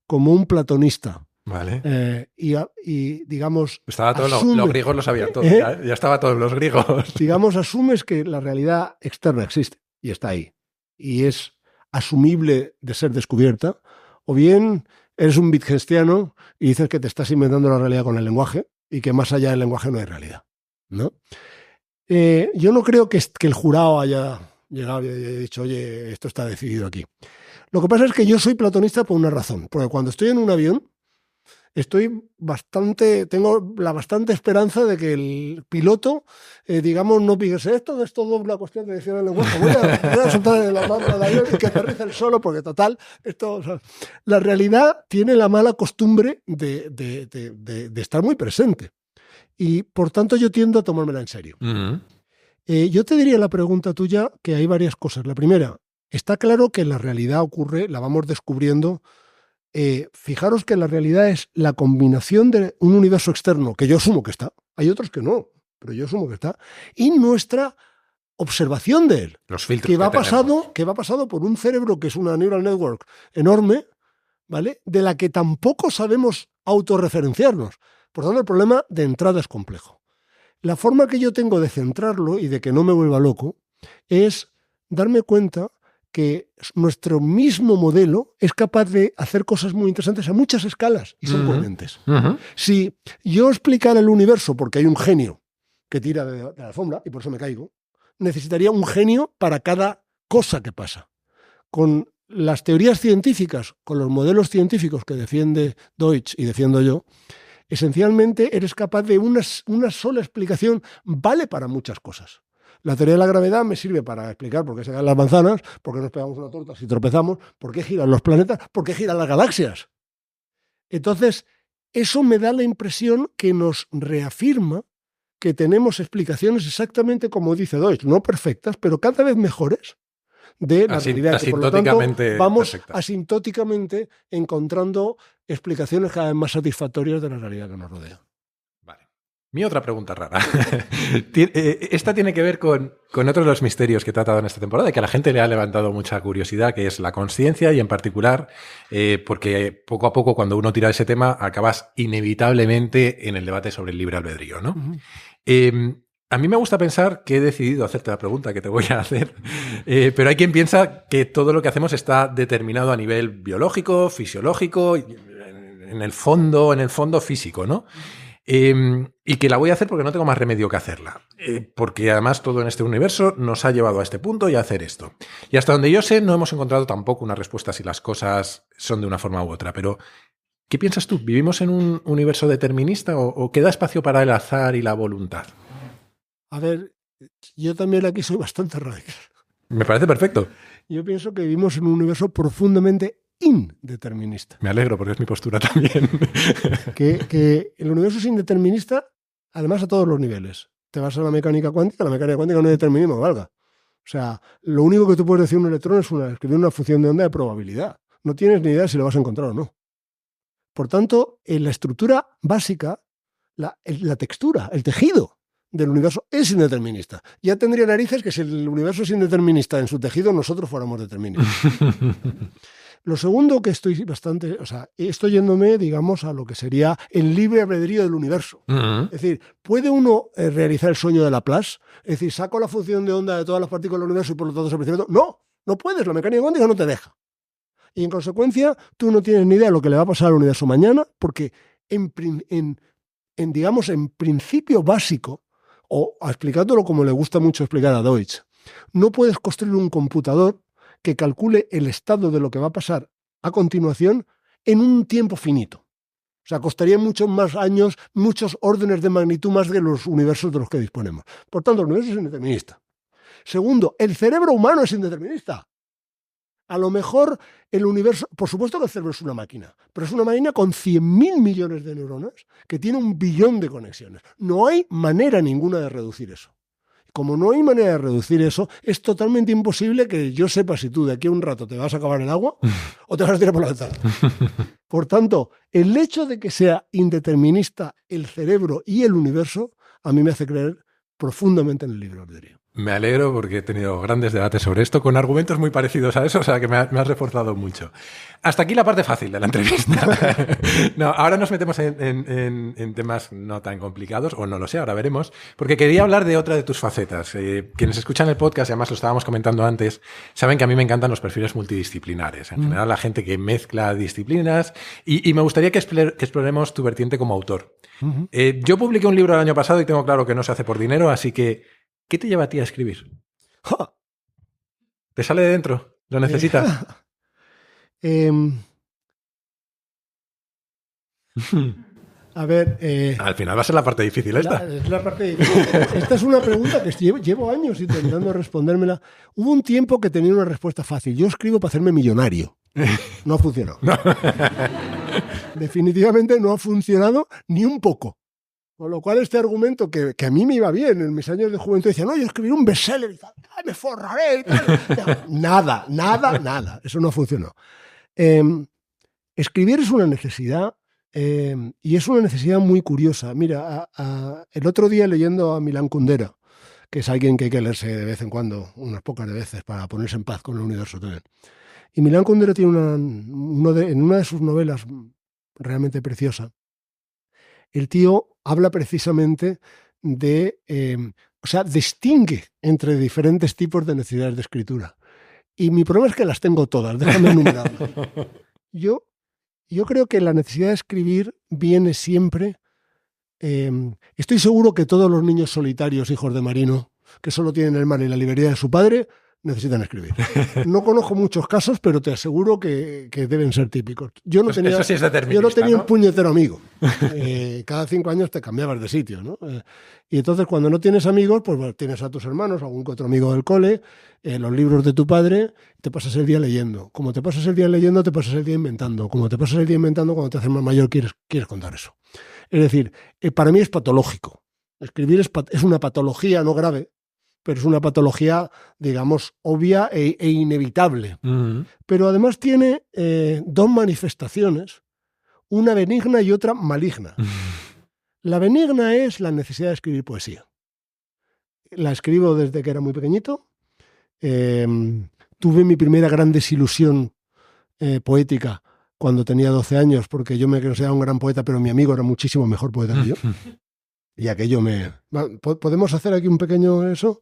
como un platonista. Vale. Y digamos... Los griegos lo sabían todo. Ya estaba todos los griegos. Digamos, asumes que la realidad externa existe y está ahí. Y es asumible de ser descubierta. O bien eres un wittgensteano y dices que te estás inventando la realidad con el lenguaje y que más allá del lenguaje no hay realidad, ¿no? Yo no creo que el jurado haya llegado y haya dicho, oye, esto está decidido aquí. Lo que pasa es que yo soy platonista por una razón, porque cuando estoy en un avión tengo la bastante esperanza de que el piloto, digamos, no piense esto es todo una cuestión de decir el lenguaje, voy a soltar la mano del avión y que aterrice el solo, porque total, la realidad tiene la mala costumbre de estar muy presente. Y por tanto yo tiendo a tomármela en serio. Yo te diría la pregunta tuya que hay varias cosas. La primera, está claro que la realidad ocurre, la vamos descubriendo. Fijaros que la realidad es la combinación de un universo externo, que yo asumo que está, hay otros que no, pero yo asumo que está, y nuestra observación de él. Los filtros que va pasado por un cerebro que es una neural network enorme, ¿vale? De la que tampoco sabemos autorreferenciarnos. Por tanto, el problema de entrada es complejo. La forma que yo tengo de centrarlo y de que no me vuelva loco es darme cuenta que nuestro mismo modelo es capaz de hacer cosas muy interesantes a muchas escalas y son coherentes. Si yo explicara el universo porque hay un genio que tira de la alfombra y por eso me caigo, necesitaría un genio para cada cosa que pasa. Con las teorías científicas, con los modelos científicos que defiende Deutsch y defiendo yo, esencialmente eres capaz de una sola explicación, vale para muchas cosas. La teoría de la gravedad me sirve para explicar por qué se caen las manzanas, por qué nos pegamos una torta si tropezamos, por qué giran los planetas, por qué giran las galaxias. Entonces, eso me da la impresión que nos reafirma que tenemos explicaciones exactamente como dice Deutsch, no perfectas, pero cada vez mejores, de la realidad. Que por lo tanto, vamos perfecta. asintóticamente encontrando explicaciones cada vez más satisfactorias de la realidad que nos rodea. Vale. Mi otra pregunta rara. Esta tiene que ver con otro de los misterios que he tratado en esta temporada y que a la gente le ha levantado mucha curiosidad, que es la consciencia y en particular, porque poco a poco cuando uno tira ese tema acabas inevitablemente en el debate sobre el libre albedrío, ¿no? Uh-huh. A mí me gusta pensar que he decidido hacerte la pregunta que te voy a hacer, pero hay quien piensa que todo lo que hacemos está determinado a nivel biológico, fisiológico, en el fondo físico, ¿no? Y que la voy a hacer porque no tengo más remedio que hacerla. Porque además todo en este universo nos ha llevado a este punto y a hacer esto. Y hasta donde yo sé no hemos encontrado tampoco una respuesta si las cosas son de una forma u otra, pero ¿qué piensas tú? ¿Vivimos en un universo determinista o queda espacio para el azar y la voluntad? A ver, yo también aquí soy bastante radical. Me parece perfecto. Yo pienso que vivimos en un universo profundamente indeterminista. Me alegro porque es mi postura también. Que el universo es indeterminista, además a todos los niveles. Te vas a la mecánica cuántica no hay determinismo, valga. O sea, lo único que tú puedes decir un electrón es escribir una función de onda de probabilidad. No tienes ni idea si lo vas a encontrar o no. Por tanto, en la estructura básica, la textura, el tejido del universo es indeterminista. Ya tendría narices que si el universo es indeterminista en su tejido, nosotros fuéramos deterministas. Lo segundo que estoy estoy yéndome, digamos, a lo que sería el libre albedrío del universo. Uh-huh. Es decir, ¿puede uno realizar el sueño de Laplace? Es decir, ¿saco la función de onda de todas las partículas del universo y por lo tanto se principio? No puedes, la mecánica cuántica no te deja. Y en consecuencia, tú no tienes ni idea de lo que le va a pasar al universo mañana, porque en principio básico, o explicándolo como le gusta mucho explicar a Deutsch, no puedes construir un computador que calcule el estado de lo que va a pasar a continuación en un tiempo finito. O sea, costaría muchos más años, muchos órdenes de magnitud más de los universos de los que disponemos. Por tanto, el universo es indeterminista. Segundo, el cerebro humano es indeterminista. A lo mejor el universo, por supuesto que el cerebro es una máquina, pero es una máquina con 100.000 millones de neuronas que tiene 1 billón de conexiones. No hay manera ninguna de reducir eso. Como no hay manera de reducir eso, es totalmente imposible que yo sepa si tú de aquí a un rato te vas a acabar el agua o te vas a tirar por la ventana. Por tanto, el hecho de que sea indeterminista el cerebro y el universo, a mí me hace creer profundamente en el libre albedrío. Me alegro porque he tenido grandes debates sobre esto con argumentos muy parecidos a eso, o sea que me has reforzado mucho. Hasta aquí la parte fácil de la entrevista. No, ahora nos metemos en temas no tan complicados, o no lo sé, ahora veremos, porque quería hablar de otra de tus facetas. Quienes escuchan el podcast, y además lo estábamos comentando antes, saben que a mí me encantan los perfiles multidisciplinares. En general, la gente que mezcla disciplinas, y me gustaría que exploremos tu vertiente como autor. Uh-huh. Yo publiqué un libro el año pasado y tengo claro que no se hace por dinero, así que ¿qué te lleva a ti a escribir? ¿Te sale de dentro? ¿Lo necesitas? A ver... Al final va a ser la parte difícil esta. Es la parte difícil. Esta es una pregunta que llevo años intentando respondérmela. Hubo un tiempo que tenía una respuesta fácil. Yo escribo para hacerme millonario. No ha funcionado. No. Definitivamente no ha funcionado ni un poco. Con lo cual este argumento que a mí me iba bien en mis años de juventud, decía, no, yo escribiré un bestseller y tal, me forraré y tal. Nada. Eso no funcionó. Escribir es una necesidad y es una necesidad muy curiosa. Mira, el otro día leyendo a Milan Kundera, que es alguien que hay que leerse de vez en cuando, unas pocas de veces, para ponerse en paz con el universo también. Y Milan Kundera tiene en una de sus novelas realmente preciosa, el tío habla precisamente de, distingue entre diferentes tipos de necesidades de escritura. Y mi problema es que las tengo todas, déjame enumerarlas. Yo creo que la necesidad de escribir viene siempre... estoy seguro que todos los niños solitarios, hijos de marino, que solo tienen el mar y la libertad de su padre, necesitan escribir. No conozco muchos casos, pero te aseguro que deben ser típicos. Yo no tenía un puñetero amigo. Cada 5 años te cambiabas de sitio, ¿no? Y entonces cuando no tienes amigos, pues tienes a tus hermanos, algún otro amigo del cole, los libros de tu padre, te pasas el día leyendo. Como te pasas el día leyendo, te pasas el día inventando. Como te pasas el día inventando, cuando te haces más mayor quieres contar eso. Es decir, para mí es patológico. Escribir es una patología no grave, pero es una patología, digamos, obvia e inevitable. Pero además tiene dos manifestaciones, una benigna y otra maligna. La benigna es la necesidad de escribir poesía. La escribo desde que era muy pequeñito. Tuve mi primera gran desilusión poética cuando tenía 12 años, porque yo me consideraba un gran poeta, pero mi amigo era muchísimo mejor poeta que yo. Y aquello me... ¿Podemos hacer aquí un pequeño eso?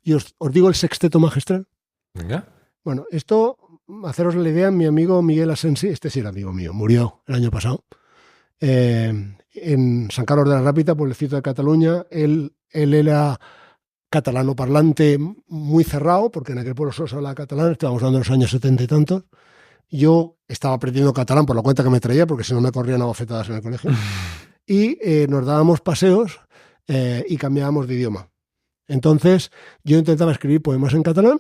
Y os digo el sexteto magistral. Venga. Bueno, esto, haceros la idea, mi amigo Miguel Asensi, este sí era amigo mío, murió el año pasado, en San Carlos de la Ràpita, pueblecito de Cataluña. Él era catalano parlante muy cerrado, porque en aquel pueblo solo se hablaba catalán, estábamos hablando de los años 70 y tantos. Yo estaba aprendiendo catalán por la cuenta que me traía, porque si no me corrían a bofetadas en el colegio. Y nos dábamos paseos y cambiábamos de idioma. Entonces yo intentaba escribir poemas en catalán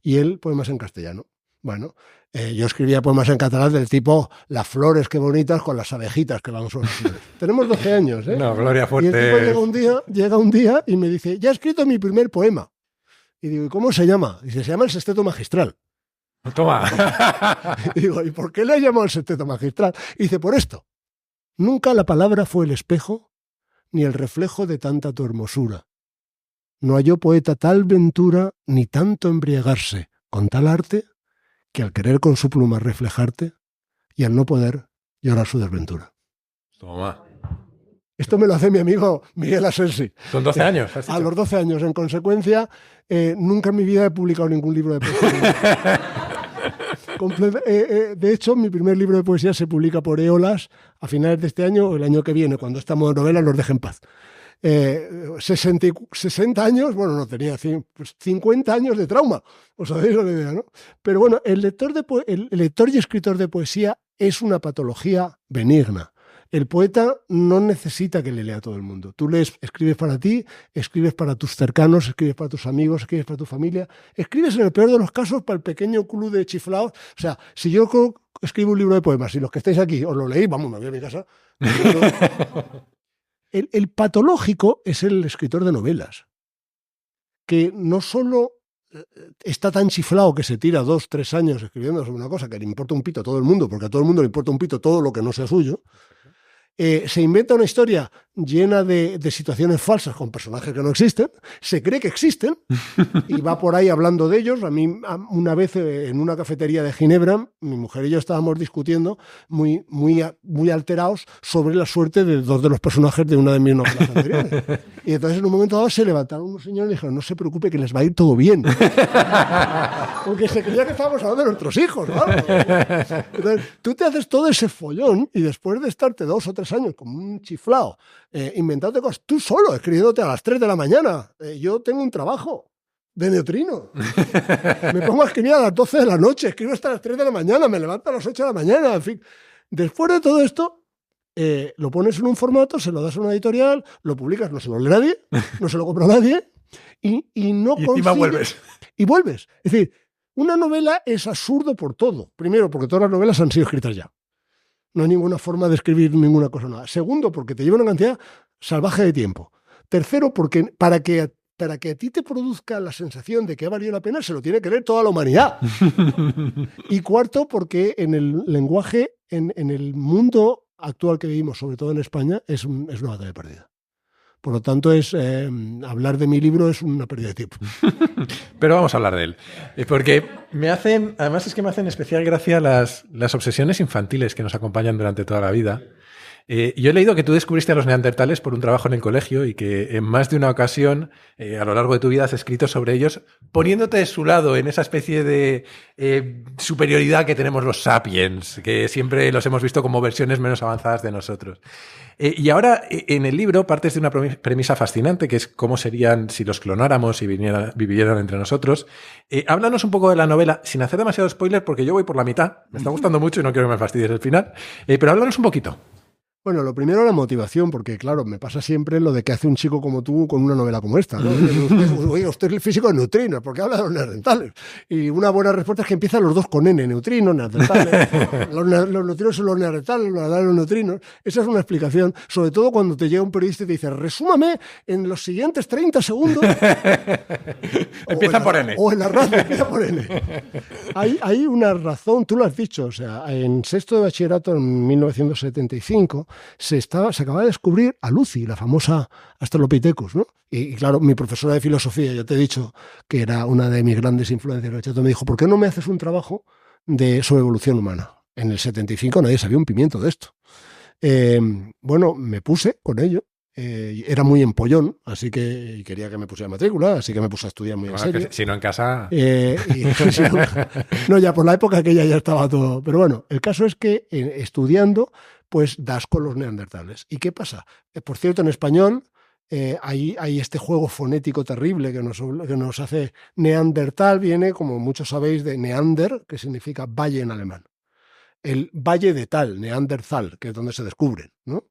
y él poemas en castellano. Bueno, yo escribía poemas en catalán del tipo las flores qué bonitas con las abejitas que van sobre las flores. Tenemos 12 años, ¿eh? No, Gloria Fuerte. Y el tipo llega un día y me dice, ya he escrito mi primer poema. Y digo, ¿y cómo se llama? Dice, se llama El Sexteto Magistral. Toma. Y digo, ¿y por qué le llamado El Sexteto Magistral? Y dice, por esto. Nunca la palabra fue el espejo, ni el reflejo de tanta tu hermosura. No halló poeta tal ventura, ni tanto embriagarse con tal arte, que al querer con su pluma reflejarte, y al no poder, llorar su desventura. Toma. Esto me lo hace mi amigo Miguel Asensi. Son 12 años. A los 12 años. En consecuencia, nunca en mi vida he publicado ningún libro de poesía. De hecho, mi primer libro de poesía se publica por Eolas a finales de este año o el año que viene, cuando esta novela nos deje en paz. 60 años, bueno, no tenía 50 años de trauma, os hacéis una idea, ¿no? Pero bueno, el lector y escritor de poesía es una patología benigna. El poeta no necesita que le lea a todo el mundo. Tú escribes para ti, escribes para tus cercanos, escribes para tus amigos, escribes para tu familia, escribes en el peor de los casos para el pequeño club de chiflados. O sea, si yo escribo un libro de poemas y los que estáis aquí os lo leéis, vamos, me voy a mi casa. El patológico es el escritor de novelas, que no solo está tan chiflado que se tira 2, 3 años escribiendo sobre una cosa que le importa un pito a todo el mundo, porque a todo el mundo le importa un pito todo lo que no sea suyo. Se inventa una historia llena de situaciones falsas con personajes que no existen, se cree que existen y va por ahí hablando de ellos. A mí, una vez en una cafetería de Ginebra, mi mujer y yo estábamos discutiendo muy alterados sobre la suerte de 2 de los personajes de una de mis novelas anteriores. Y entonces en un momento dado se levantaron unos señores y dijeron, no se preocupe que les va a ir todo bien. Porque se creía que estábamos hablando de nuestros hijos, ¿no? Entonces tú te haces todo ese follón y después de estarte 2 o 3 años como un chiflao, inventándote cosas, tú solo, escribiéndote a las 3 de la mañana. Yo tengo un trabajo de neutrino. Me pongo a escribir a las 12 de la noche, escribo hasta las 3 de la mañana, me levanto a las 8 de la mañana, en fin. Después de todo esto, lo pones en un formato, se lo das a una editorial, lo publicas, no se lo lee nadie, no se lo compra nadie, y no y encima vuelves. Y vuelves. Es decir, una novela es absurdo por todo. Primero, porque todas las novelas han sido escritas ya. No hay ninguna forma de escribir ninguna cosa nueva. Segundo, porque te lleva una cantidad salvaje de tiempo. Tercero, porque para que a ti te produzca la sensación de que ha valido la pena, se lo tiene que leer toda la humanidad. Y cuarto, porque en el lenguaje, en el mundo actual que vivimos, sobre todo en España, es una batalla perdida. Por lo tanto, hablar de mi libro es una pérdida de tiempo. Pero vamos a hablar de él. Porque además es que me hacen especial gracia las obsesiones infantiles que nos acompañan durante toda la vida. Yo he leído que tú descubriste a los neandertales por un trabajo en el colegio y que en más de una ocasión a lo largo de tu vida has escrito sobre ellos, poniéndote de su lado en esa especie de superioridad que tenemos los sapiens, que siempre los hemos visto como versiones menos avanzadas de nosotros. Y ahora en el libro partes de una premisa fascinante, que es cómo serían si los clonáramos y vivieran entre nosotros. Háblanos un poco de la novela, sin hacer demasiado spoiler, porque yo voy por la mitad. Me está gustando mucho y no quiero que me fastidies el final. Pero háblanos un poquito. Bueno, lo primero la motivación, porque claro, me pasa siempre lo de que hace un chico como tú con una novela como esta, ¿no? Oiga, usted es el físico de neutrinos, ¿por qué habla de los neandertales? Y una buena respuesta es que empiezan los dos con N, neutrinos, neandertales. Los neutrinos son los neandertales, los neandertales los neutrinos. Esa es una explicación, sobre todo cuando te llega un periodista y te dice, resúmame en los siguientes 30 segundos. Empieza por N. O en la radio, empieza por N. Hay una razón, tú lo has dicho, o sea, en sexto de bachillerato, en 1975, se acaba de descubrir a Lucy, la famosa Australopithecus, ¿no? Y claro, mi profesora de filosofía, ya te he dicho que era una de mis grandes influencias, me dijo, ¿por qué no me haces un trabajo sobre evolución humana? En el 75 nadie sabía un pimiento de esto. Bueno, me puse con ello. Era muy empollón, así que quería que me pusiera matrícula, así que me puse a estudiar muy en serio. Si no en casa... No, ya por la época que ya estaba todo. Pero bueno, el caso es que estudiando, pues das con los neandertales. ¿Y qué pasa? Por cierto, en español hay este juego fonético terrible que nos hace neandertal, viene, como muchos sabéis, de Neander, que significa valle en alemán. El valle de tal, Neandertal, que es donde se descubren, ¿no?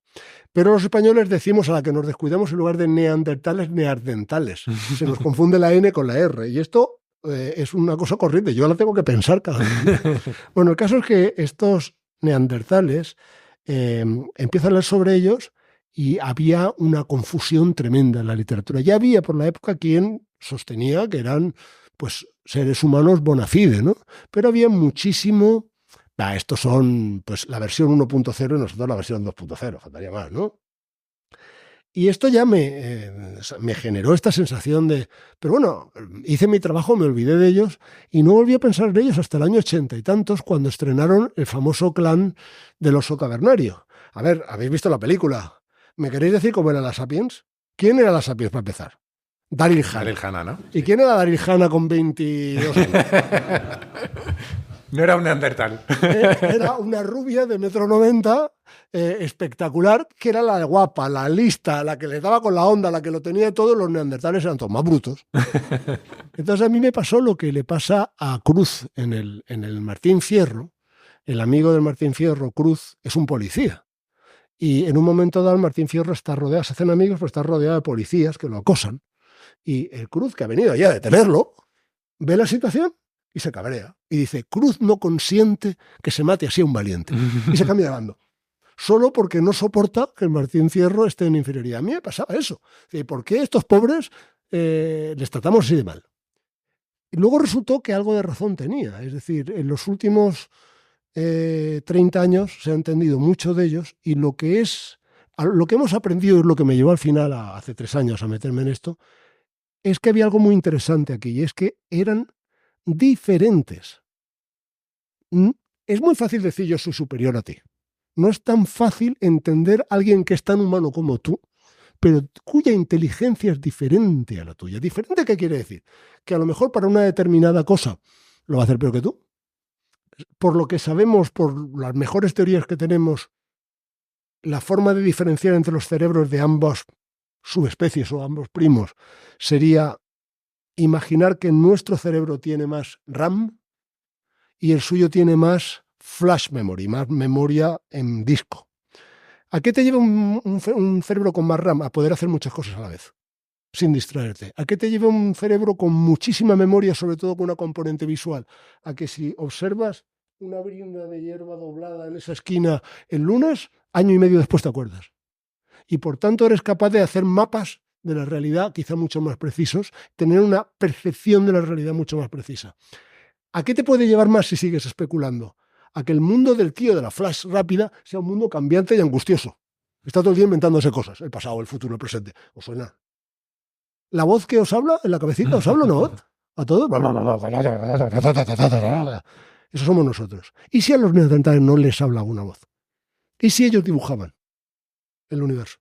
Pero los españoles decimos, a la que nos descuidamos, en lugar de neandertales, neardentales. Se nos confunde la N con la R. Y esto es una cosa corriente. Yo la tengo que pensar cada vez. Bueno, el caso es que estos neandertales empiezan a leer sobre ellos y había una confusión tremenda en la literatura. Ya había por la época quien sostenía que eran pues seres humanos bona fide, ¿no? Pero había muchísimo... estos son pues la versión 1.0 y nosotros la versión 2.0, faltaría más, ¿no? Y esto ya me generó esta sensación de... Pero bueno, hice mi trabajo, me olvidé de ellos y no volví a pensar en ellos hasta el año 80 y tantos, cuando estrenaron el famoso clan del oso cavernario. A ver, ¿habéis visto la película? ¿Me queréis decir cómo era la Sapiens? ¿Quién era la Sapiens para empezar? Daryl Hannah. Daryl Hannah, ¿no? ¿Y quién era Daryl Hannah con 22 años? No era un neandertal. Era una rubia de 1,90 m, espectacular, que era la guapa, la lista, la que le daba con la onda, la que lo tenía todo. Los neandertales eran todos más brutos. Entonces a mí me pasó lo que le pasa a Cruz en el Martín Fierro. El amigo del Martín Fierro, Cruz, es un policía. Y en un momento dado el Martín Fierro está rodeado, se hacen amigos, pero está rodeado de policías que lo acosan. Y el Cruz, que ha venido allá a detenerlo, ve la situación y se cabrea. Y dice, Cruz no consiente que se mate así a un valiente. Y se cambia de bando. Solo porque no soporta que el Martín Fierro esté en inferioridad. A mí me pasaba eso. ¿Por qué estos pobres les tratamos así de mal? Y luego resultó que algo de razón tenía. Es decir, en los últimos 30 años se ha entendido mucho de ellos y lo que hemos aprendido, es lo que me llevó al final, hace 3 años, a meterme en esto, es que había algo muy interesante aquí, y es que eran diferentes. Es muy fácil decir yo soy superior a ti. No es tan fácil entender a alguien que es tan humano como tú, pero cuya inteligencia es diferente a la tuya. ¿Diferente qué quiere decir? Que a lo mejor para una determinada cosa lo va a hacer peor que tú. Por lo que sabemos, por las mejores teorías que tenemos, la forma de diferenciar entre los cerebros de ambas subespecies o ambos primos sería imaginar que nuestro cerebro tiene más RAM y el suyo tiene más flash memory, más memoria en disco. ¿A qué te lleva un cerebro con más RAM? A poder hacer muchas cosas a la vez, sin distraerte. ¿A qué te lleva un cerebro con muchísima memoria, sobre todo con una componente visual? A que si observas una brinda de hierba doblada en esa esquina el lunes, año y medio después te acuerdas. Y por tanto eres capaz de hacer mapas de la realidad quizá mucho más precisos, tener una percepción de la realidad mucho más precisa. ¿A qué te puede llevar más si sigues especulando? A que el mundo del tío de la flash rápida sea un mundo cambiante y angustioso. Está todo el día inventándose cosas, el pasado, el futuro, el presente. ¿Os suena? ¿La voz que os habla en la cabecita os habla una voz? ¿A todos? Eso somos nosotros. ¿Y si a los neandertales no les habla alguna voz? ¿Y si ellos dibujaban el universo?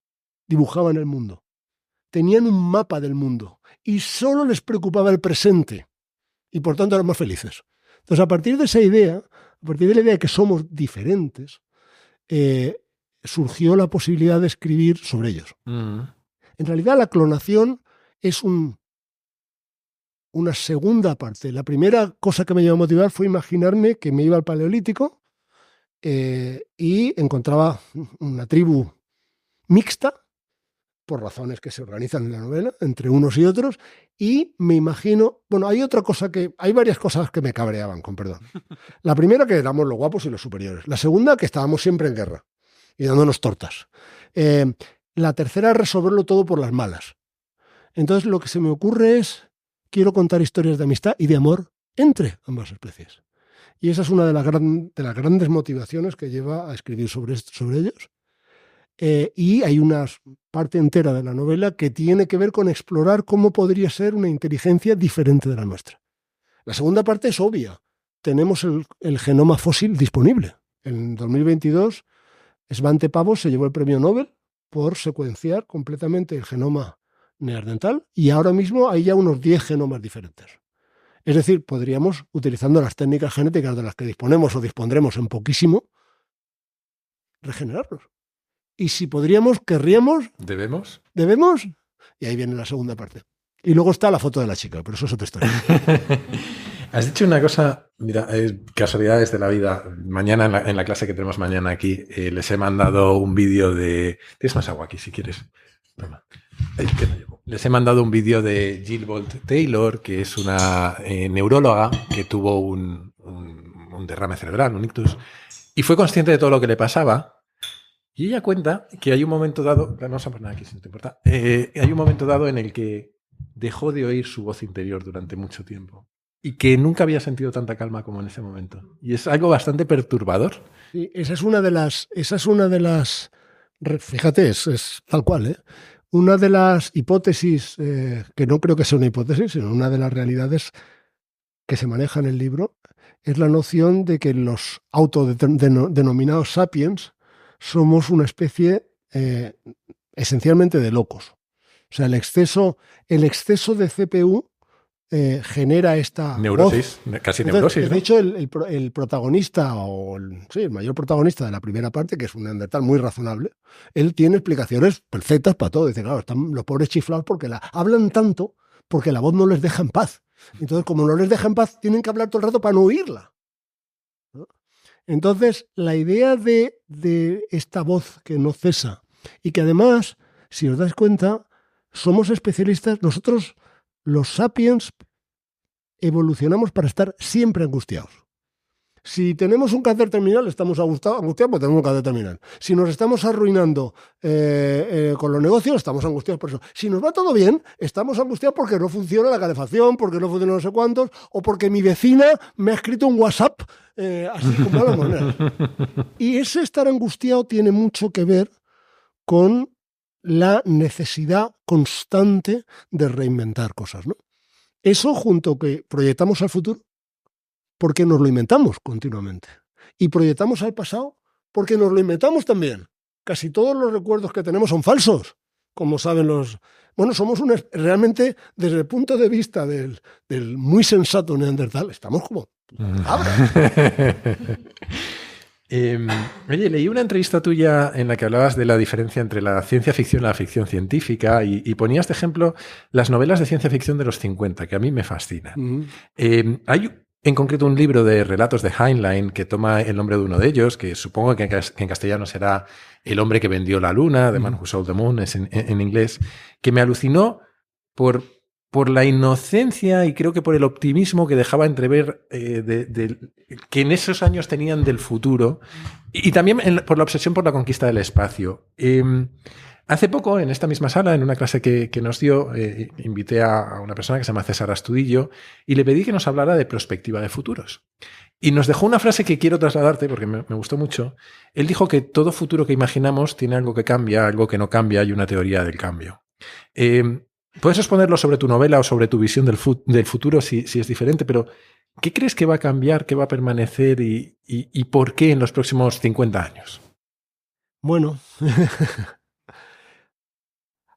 Dibujaban el mundo. Tenían un mapa del mundo y solo les preocupaba el presente y por tanto eran más felices. Entonces, a partir de esa idea, a partir de la idea de que somos diferentes, surgió la posibilidad de escribir sobre ellos. En realidad, la clonación es una segunda parte. La primera cosa que me llevó a motivar fue imaginarme que me iba al Paleolítico y encontraba una tribu mixta, por razones que se organizan en la novela, entre unos y otros, y me imagino, bueno, hay varias cosas que me cabreaban, con perdón. La primera, que éramos los guapos y los superiores. La segunda, que estábamos siempre en guerra y dándonos tortas. La tercera, resolverlo todo por las malas. Entonces lo que se me ocurre es, quiero contar historias de amistad y de amor entre ambas especies. Y esa es una de las grandes motivaciones que lleva a escribir sobre ellos. Y hay una parte entera de la novela que tiene que ver con explorar cómo podría ser una inteligencia diferente de la nuestra. La segunda parte es obvia. Tenemos el genoma fósil disponible. En 2022, Svante Pääbo se llevó el premio Nobel por secuenciar completamente el genoma neandertal y ahora mismo hay ya unos 10 genomas diferentes. Es decir, podríamos, utilizando las técnicas genéticas de las que disponemos o dispondremos en poquísimo, regenerarlos. Y si podríamos, querríamos... ¿Debemos? ¿Debemos? Y ahí viene la segunda parte. Y luego está la foto de la chica, pero eso es otra historia. Has dicho una cosa, mira, casualidades de la vida. Mañana, en la clase que tenemos mañana aquí, les he mandado un vídeo de... Tienes más agua aquí, si quieres. Toma. Les he mandado un vídeo de Jill Bolte Taylor, que es una neuróloga que tuvo un derrame cerebral, un ictus, y fue consciente de todo lo que le pasaba. Y ella cuenta que hay un momento dado, no vamos a poner aquí si no te importa, hay un momento dado en el que dejó de oír su voz interior durante mucho tiempo y que nunca había sentido tanta calma como en ese momento. Y es algo bastante perturbador. Sí, esa es una de las, fíjate, es tal cual, ¿eh? Una de las hipótesis, que no creo que sea una hipótesis, sino una de las realidades que se maneja en el libro, es la noción de que los autodenominados sapiens somos una especie esencialmente de locos. O sea, el exceso de CPU genera esta neurosis, voz. Casi Entonces, neurosis, ¿no? De hecho, el protagonista, el mayor protagonista de la primera parte, que es un neandertal muy razonable, él tiene explicaciones perfectas para todo. Dice, claro, están los pobres chiflados porque hablan tanto porque la voz no les deja en paz. Entonces, como no les deja en paz, tienen que hablar todo el rato para no oírla. Entonces, la idea de esta voz que no cesa y que además, si os dais cuenta, somos especialistas, nosotros los sapiens evolucionamos para estar siempre angustiados. Si tenemos un cáncer terminal, estamos angustiados porque tenemos un cáncer terminal. Si nos estamos arruinando con los negocios, estamos angustiados por eso. Si nos va todo bien, estamos angustiados porque no funciona la calefacción, porque no funciona no sé cuántos, o porque mi vecina me ha escrito un WhatsApp así como a la manera. Y ese estar angustiado tiene mucho que ver con la necesidad constante de reinventar cosas, ¿no? Eso junto que proyectamos al futuro, porque nos lo inventamos continuamente. Y proyectamos al pasado porque nos lo inventamos también. Casi todos los recuerdos que tenemos son falsos, como saben los... Bueno, somos realmente, desde el punto de vista del muy sensato neandertal, estamos como cabras. Oye, leí una entrevista tuya en la que hablabas de la diferencia entre la ciencia ficción y la ficción científica y ponías de ejemplo las novelas de ciencia ficción de los 50, que a mí me fascinan. Hay en concreto un libro de relatos de Heinlein que toma el nombre de uno de ellos, que supongo que en castellano será El hombre que vendió la luna, The Man Who Sold the Moon, es en inglés, que me alucinó por la inocencia y creo que por el optimismo que dejaba entrever que en esos años tenían del futuro y también por la obsesión por la conquista del espacio. Hace poco, en esta misma sala, en una clase que nos dio, invité a una persona que se llama César Astudillo y le pedí que nos hablara de perspectiva de futuros. Y nos dejó una frase que quiero trasladarte porque me gustó mucho. Él dijo que todo futuro que imaginamos tiene algo que cambia, algo que no cambia y una teoría del cambio. Puedes exponerlo sobre tu novela o sobre tu visión del futuro si es diferente, pero ¿qué crees que va a cambiar, qué va a permanecer y por qué en los próximos 50 años? Bueno...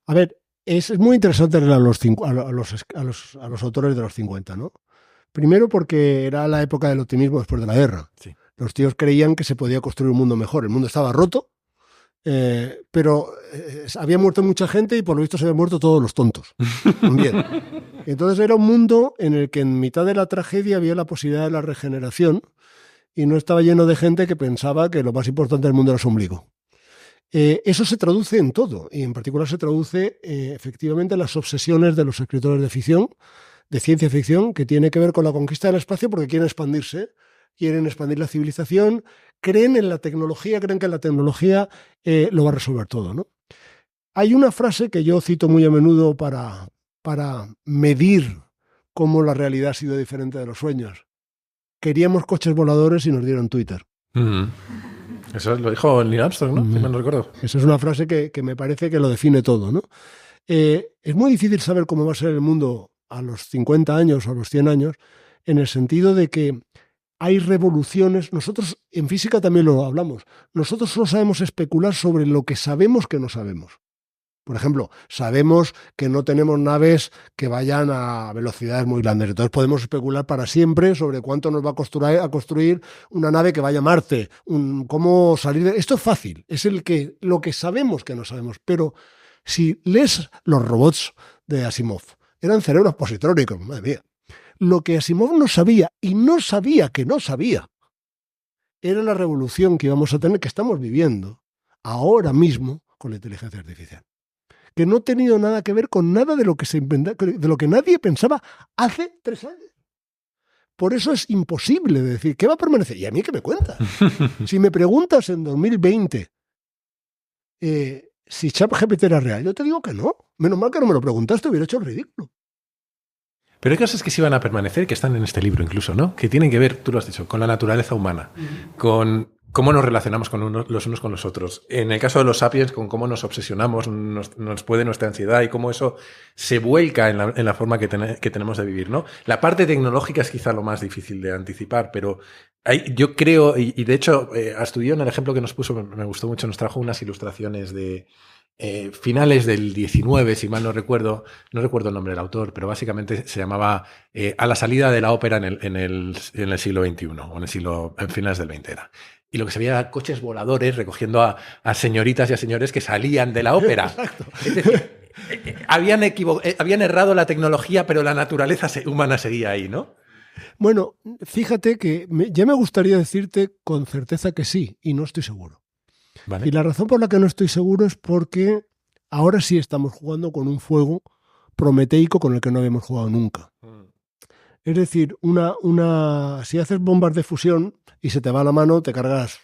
A ver, es muy interesante leer a los autores de los 50, ¿no? Primero porque era la época del optimismo después de la guerra. Sí. Los tíos creían que se podía construir un mundo mejor. El mundo estaba roto, pero había muerto mucha gente y por lo visto se habían muerto todos los tontos. Bien. Entonces era un mundo en el que en mitad de la tragedia había la posibilidad de la regeneración y no estaba lleno de gente que pensaba que lo más importante del mundo era su ombligo. Eso se traduce en todo, y en particular se traduce efectivamente en las obsesiones de los escritores de ficción, de ciencia ficción, que tiene que ver con la conquista del espacio porque quieren expandirse, quieren expandir la civilización, creen en la tecnología, creen que la tecnología lo va a resolver todo, ¿no? Hay una frase que yo cito muy a menudo para medir cómo la realidad ha sido diferente de los sueños. Queríamos coches voladores y nos dieron Twitter. Eso lo dijo Neil Armstrong, ¿no? Si mal no recuerdo. Esa es una frase que me parece que lo define todo, ¿no? Es muy difícil saber cómo va a ser el mundo a los 50 años o a los 100 años, en el sentido de que hay revoluciones. Nosotros en física también lo hablamos. Nosotros solo sabemos especular sobre lo que sabemos que no sabemos. Por ejemplo, sabemos que no tenemos naves que vayan a velocidades muy grandes. Entonces podemos especular para siempre sobre cuánto nos va a construir una nave que vaya a Marte. Cómo salir de... Esto es fácil. Es lo que sabemos que no sabemos. Pero si lees los robots de Asimov, eran cerebros positrónicos. Madre mía. Lo que Asimov no sabía, y no sabía que no sabía, era la revolución que íbamos a tener, que estamos viviendo ahora mismo con la inteligencia artificial. Que no ha tenido nada que ver con nada de lo que se inventó, de lo que nadie pensaba hace 3 años. Por eso es imposible decir, ¿qué va a permanecer? ¿Y a mí qué me cuentas? Si me preguntas en 2020 si ChatGPT era real, yo te digo que no. Menos mal que no me lo preguntaste, hubiera hecho el ridículo. Pero hay cosas que sí van a permanecer, que están en este libro incluso, ¿no? Que tienen que ver, tú lo has dicho, con la naturaleza humana, con cómo nos relacionamos con los unos con los otros. En el caso de los sapiens, con cómo nos obsesionamos, nos puede nuestra ansiedad y cómo eso se vuelca en la forma que tenemos de vivir, ¿no? La parte tecnológica es quizá lo más difícil de anticipar, pero yo creo, y de hecho, Astudillo, en el ejemplo que nos puso, me gustó mucho, nos trajo unas ilustraciones de finales del 19, si mal no recuerdo el nombre del autor, pero básicamente se llamaba A la salida de la ópera en el siglo XXI, o en finales del XX era. Y lo que se veía eran coches voladores recogiendo a señoritas y a señores que salían de la ópera. Exacto. Es decir, habían errado la tecnología, pero la naturaleza humana seguía ahí, ¿no? Bueno, fíjate que ya me gustaría decirte con certeza que sí, y no estoy seguro. Vale. Y la razón por la que no estoy seguro es porque ahora sí estamos jugando con un fuego prometeico con el que no habíamos jugado nunca. Es decir, si haces bombas de fusión y se te va la mano, te cargas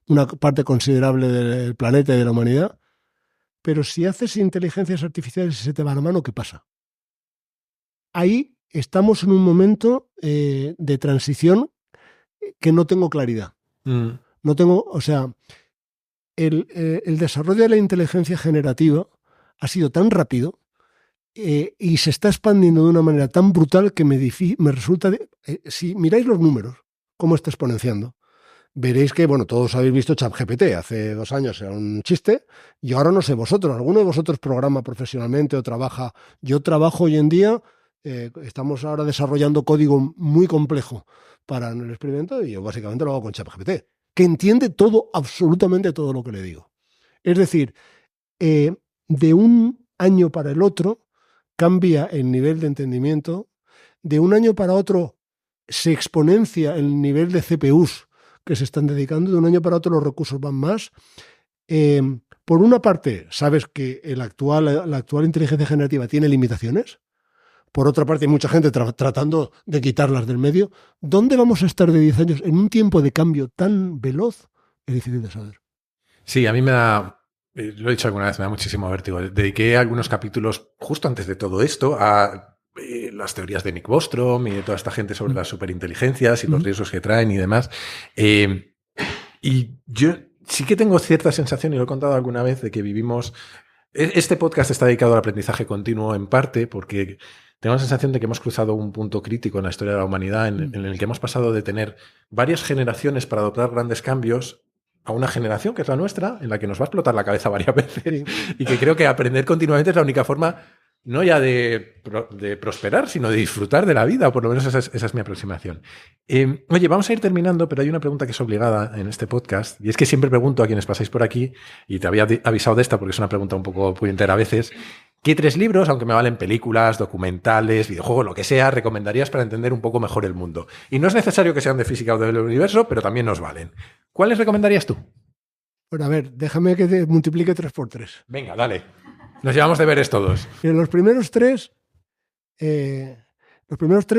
una parte considerable del planeta y de la humanidad. Pero si haces inteligencias artificiales y se te va la mano, ¿qué pasa? Ahí estamos en un momento de transición que no tengo claridad. No tengo, o sea, el desarrollo de la inteligencia generativa ha sido tan rápido y se está expandiendo de una manera tan brutal que me resulta... si miráis los números, cómo está exponenciando, veréis que, bueno, todos habéis visto ChatGPT. Hace 2 años era un chiste, y ahora no sé vosotros. ¿Alguno de vosotros programa profesionalmente o trabaja? Yo trabajo hoy en día, estamos ahora desarrollando código muy complejo para el experimento, y yo básicamente lo hago con ChatGPT, que entiende todo, absolutamente todo lo que le digo. Es decir, de un año para el otro cambia el nivel de entendimiento, de un año para otro se exponencia el nivel de CPUs que se están dedicando, de un año para otro los recursos van más. Por una parte, sabes que la actual inteligencia generativa tiene limitaciones. Por otra parte, hay mucha gente tratando de quitarlas del medio. ¿Dónde vamos a estar de 10 años en un tiempo de cambio tan veloz? Es difícil de saber. Sí, a mí me da... Lo he dicho alguna vez, me da muchísimo vértigo. Dediqué algunos capítulos justo antes de todo esto a las teorías de Nick Bostrom y de toda esta gente sobre las superinteligencias y los riesgos que traen y demás. Y yo sí que tengo cierta sensación, y lo he contado alguna vez, de que vivimos... Este podcast está dedicado al aprendizaje continuo en parte porque tengo la sensación de que hemos cruzado un punto crítico en la historia de la humanidad en el que hemos pasado de tener varias generaciones para adoptar grandes cambios a una generación, que es la nuestra, en la que nos va a explotar la cabeza varias veces, y que creo que aprender continuamente es la única forma, no ya de prosperar, sino de disfrutar de la vida, o por lo menos esa es mi aproximación. Oye, vamos a ir terminando, pero hay una pregunta que es obligada en este podcast, y es que siempre pregunto a quienes pasáis por aquí, y te había avisado de esta porque es una pregunta un poco puñetera a veces, ¿Qué 3 libros, aunque me valen películas, documentales, videojuegos, lo que sea, recomendarías para entender un poco mejor el mundo? Y no es necesario que sean de física o del universo, pero también nos valen. ¿Cuáles recomendarías tú? Bueno, a ver, déjame que te multiplique 3 por 3. Venga, dale. Nos llevamos deberes todos. En los primeros tres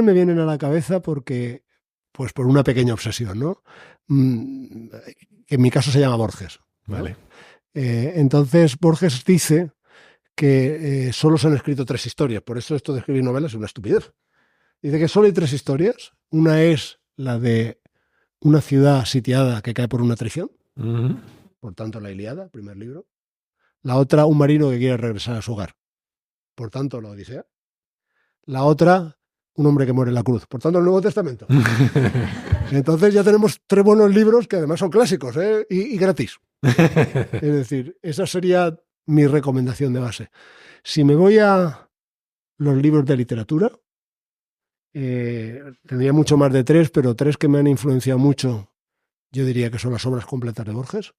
me vienen a la cabeza porque, pues por una pequeña obsesión, ¿no? Que en mi caso se llama Borges, ¿no? Vale. Entonces, Borges dice que solo se han escrito 3 historias, por eso esto de escribir novelas es una estupidez. Dice que solo hay 3 historias. Una es la de una ciudad sitiada que cae por una traición, por tanto la Ilíada, primer libro. La otra, un marino que quiere regresar a su hogar, por tanto la Odisea. La otra, un hombre que muere en la cruz, por tanto el Nuevo Testamento. Entonces ya tenemos 3 buenos libros que además son clásicos, ¿eh? y gratis. Es decir, esa sería mi recomendación de base. Si me voy a los libros de literatura, tendría mucho más de 3, pero 3 que me han influenciado mucho, yo diría que son las obras completas de Borges.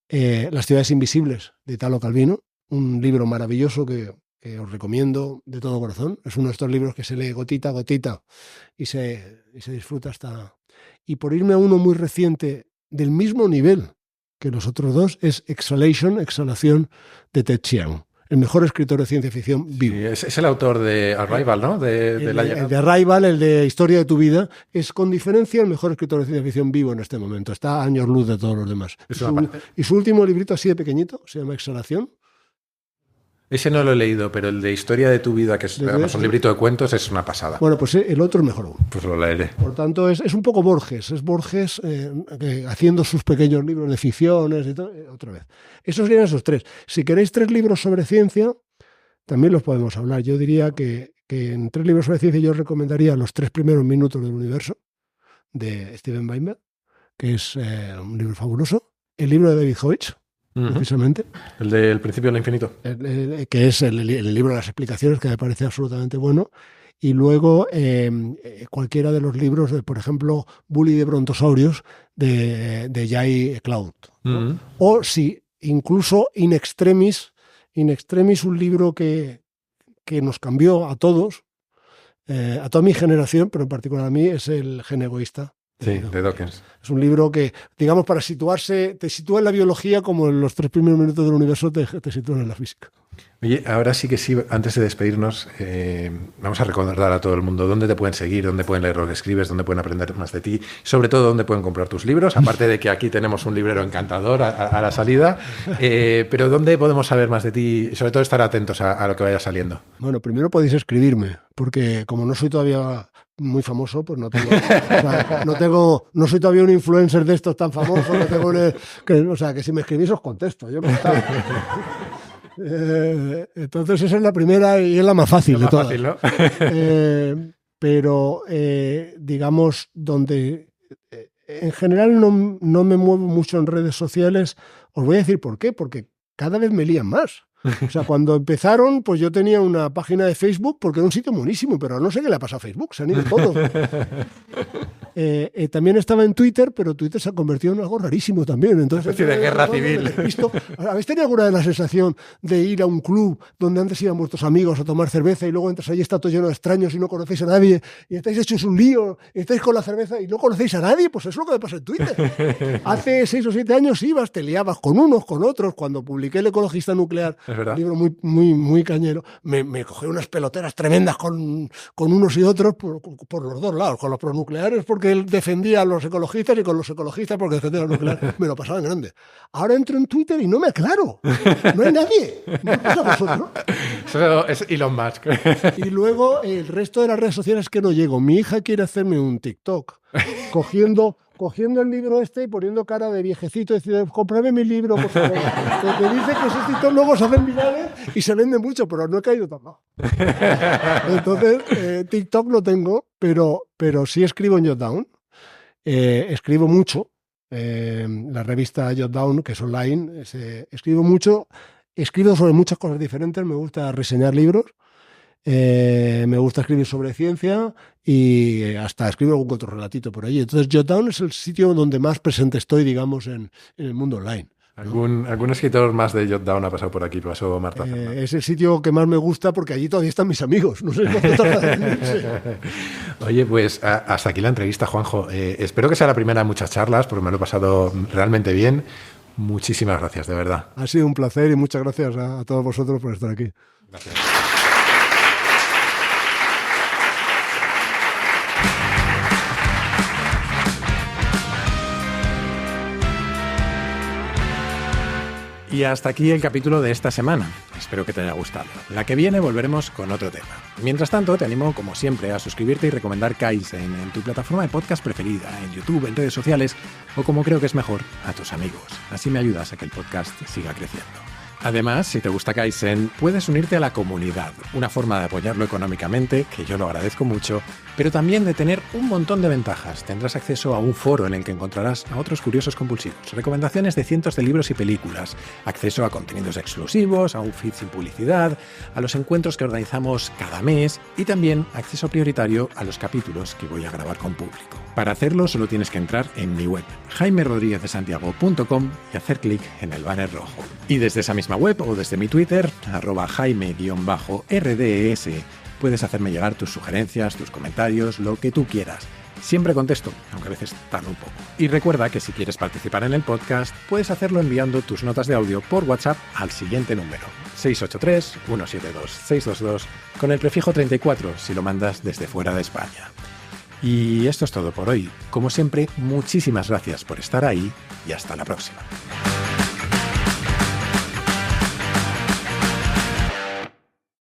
Las ciudades invisibles, de Italo Calvino, un libro maravilloso que os recomiendo de todo corazón. Es uno de estos libros que se lee gotita a gotita y se disfruta hasta... Y por irme a uno muy reciente del mismo nivel que los otros 2, es Exhalación, de Ted Chiang, el mejor escritor de ciencia ficción vivo. Sí, es el autor de Arrival, ¿no? El de Arrival, el de Historia de tu vida, es con diferencia el mejor escritor de ciencia ficción vivo en este momento. Está a años luz de todos los demás. Y su último librito así de pequeñito se llama Exhalación. Ese no lo he leído, pero el de Historia de tu vida, que es además un librito de cuentos, es una pasada. Bueno, pues el otro es mejor aún. Pues lo leeré. Por tanto, es un poco Borges. Es Borges haciendo sus pequeños libros de ficciones y todo, otra vez. Esos serían esos 3. Si queréis 3 libros sobre ciencia, también los podemos hablar. Yo diría que en 3 libros sobre ciencia yo recomendaría Los 3 primeros minutos del universo, de Steven Weinberg, que es un libro fabuloso. El libro de David Deutsch, precisamente. El del Principio del Infinito. Que es el libro de las explicaciones, que me parece absolutamente bueno. Y luego cualquiera de los libros, por ejemplo, Bully de Brontosaurios, de Jay Cloud, ¿no? O si incluso In Extremis, un libro que nos cambió a todos, a toda mi generación, pero en particular a mí, es El gen egoísta. Sí, de Dawkins. Es un libro que, digamos, para situarse, te sitúa en la biología como en los 3 primeros minutos del universo te sitúan en la física. Oye, ahora sí que sí, antes de despedirnos, vamos a recordar a todo el mundo dónde te pueden seguir, dónde pueden leer lo que escribes, dónde pueden aprender más de ti, sobre todo dónde pueden comprar tus libros, aparte de que aquí tenemos un librero encantador a la salida, pero dónde podemos saber más de ti y sobre todo estar atentos a lo que vaya saliendo. Bueno, primero podéis escribirme, porque como no soy todavía muy famoso, pues no soy todavía un influencer de estos tan famosos, o sea, que si me escribís os contesto. Entonces esa es la primera y es la más fácil de todas. Fácil, ¿no? Pero digamos, donde en general no me muevo mucho en redes sociales, os voy a decir por qué, porque cada vez me lían más. O sea, cuando empezaron, pues yo tenía una página de Facebook porque era un sitio buenísimo, pero no sé qué le ha pasado a Facebook, se han ido todos. También estaba en Twitter, pero Twitter se ha convertido en algo rarísimo también. Entonces, una especie de guerra civil. ¿Habéis tenido alguna vez la sensación de ir a un club donde antes iban vuestros amigos a tomar cerveza y luego entras allí, está todo lleno de extraños y no conocéis a nadie y estáis hechos un lío y estáis con la cerveza y no conocéis a nadie? Pues eso es lo que me pasa en Twitter. Hace 6 o 7 años ibas, te liabas con unos, con otros. Cuando publiqué El ecologista nuclear, un libro muy cañero, me cogí unas peloteras tremendas con unos y otros por los dos lados, con los pronucleares porque él defendía a los ecologistas y con los ecologistas porque defendía a los nucleares. Me lo pasaba en grande. Ahora entro en Twitter y no me aclaro. No hay nadie. ¿No pasa a vosotros? Eso es Elon Musk. Y luego el resto de las redes sociales que no llego. Mi hija quiere hacerme un TikTok cogiendo el libro y poniendo cara de viejecito y diciendo, cómprame mi libro, por favor. Porque dice que esos TikTok luego se hacen virales y se venden mucho, pero no he caído tan mal. Entonces, TikTok no tengo, pero sí escribo en Jotdown. Escribo mucho. La revista Jotdown, que es online, escribo mucho. Escribo sobre muchas cosas diferentes. Me gusta reseñar libros. Me gusta escribir sobre ciencia y hasta escribo algún otro relatito por allí. Entonces, Jotdown es el sitio donde más presente estoy, digamos, en el mundo online. ¿Algún escritor más de Jotdown ha pasado por aquí? Pasó Marta Fernández. Es el sitio que más me gusta porque allí todavía están mis amigos. No sé cuánto tarda en irse. Oye, pues hasta aquí la entrevista, Juanjo. Espero que sea la primera de muchas charlas, porque me lo he pasado realmente bien. Muchísimas gracias, de verdad. Ha sido un placer y muchas gracias a todos vosotros por estar aquí. Gracias. Y hasta aquí el capítulo de esta semana. Espero que te haya gustado. La que viene volveremos con otro tema. Mientras tanto, te animo, como siempre, a suscribirte y recomendar Kaizen en tu plataforma de podcast preferida, en YouTube, en redes sociales o, como creo que es mejor, a tus amigos. Así me ayudas a que el podcast siga creciendo. Además, si te gusta Kaizen, puedes unirte a la comunidad, una forma de apoyarlo económicamente, que yo lo agradezco mucho, pero también de tener un montón de ventajas. Tendrás acceso a un foro en el que encontrarás a otros curiosos compulsivos, recomendaciones de cientos de libros y películas, acceso a contenidos exclusivos, a un feed sin publicidad, a los encuentros que organizamos cada mes y también acceso prioritario a los capítulos que voy a grabar con público. Para hacerlo solo tienes que entrar en mi web, jaimerodriguezdesantiago.com y hacer clic en el banner rojo. Y desde esa misma web o desde mi Twitter, @jaime_rds, puedes hacerme llegar tus sugerencias, tus comentarios, lo que tú quieras. Siempre contesto, aunque a veces tardo un poco. Y recuerda que si quieres participar en el podcast, puedes hacerlo enviando tus notas de audio por WhatsApp al siguiente número, 683-172-622, con el prefijo 34 si lo mandas desde fuera de España. Y esto es todo por hoy. Como siempre, muchísimas gracias por estar ahí y hasta la próxima.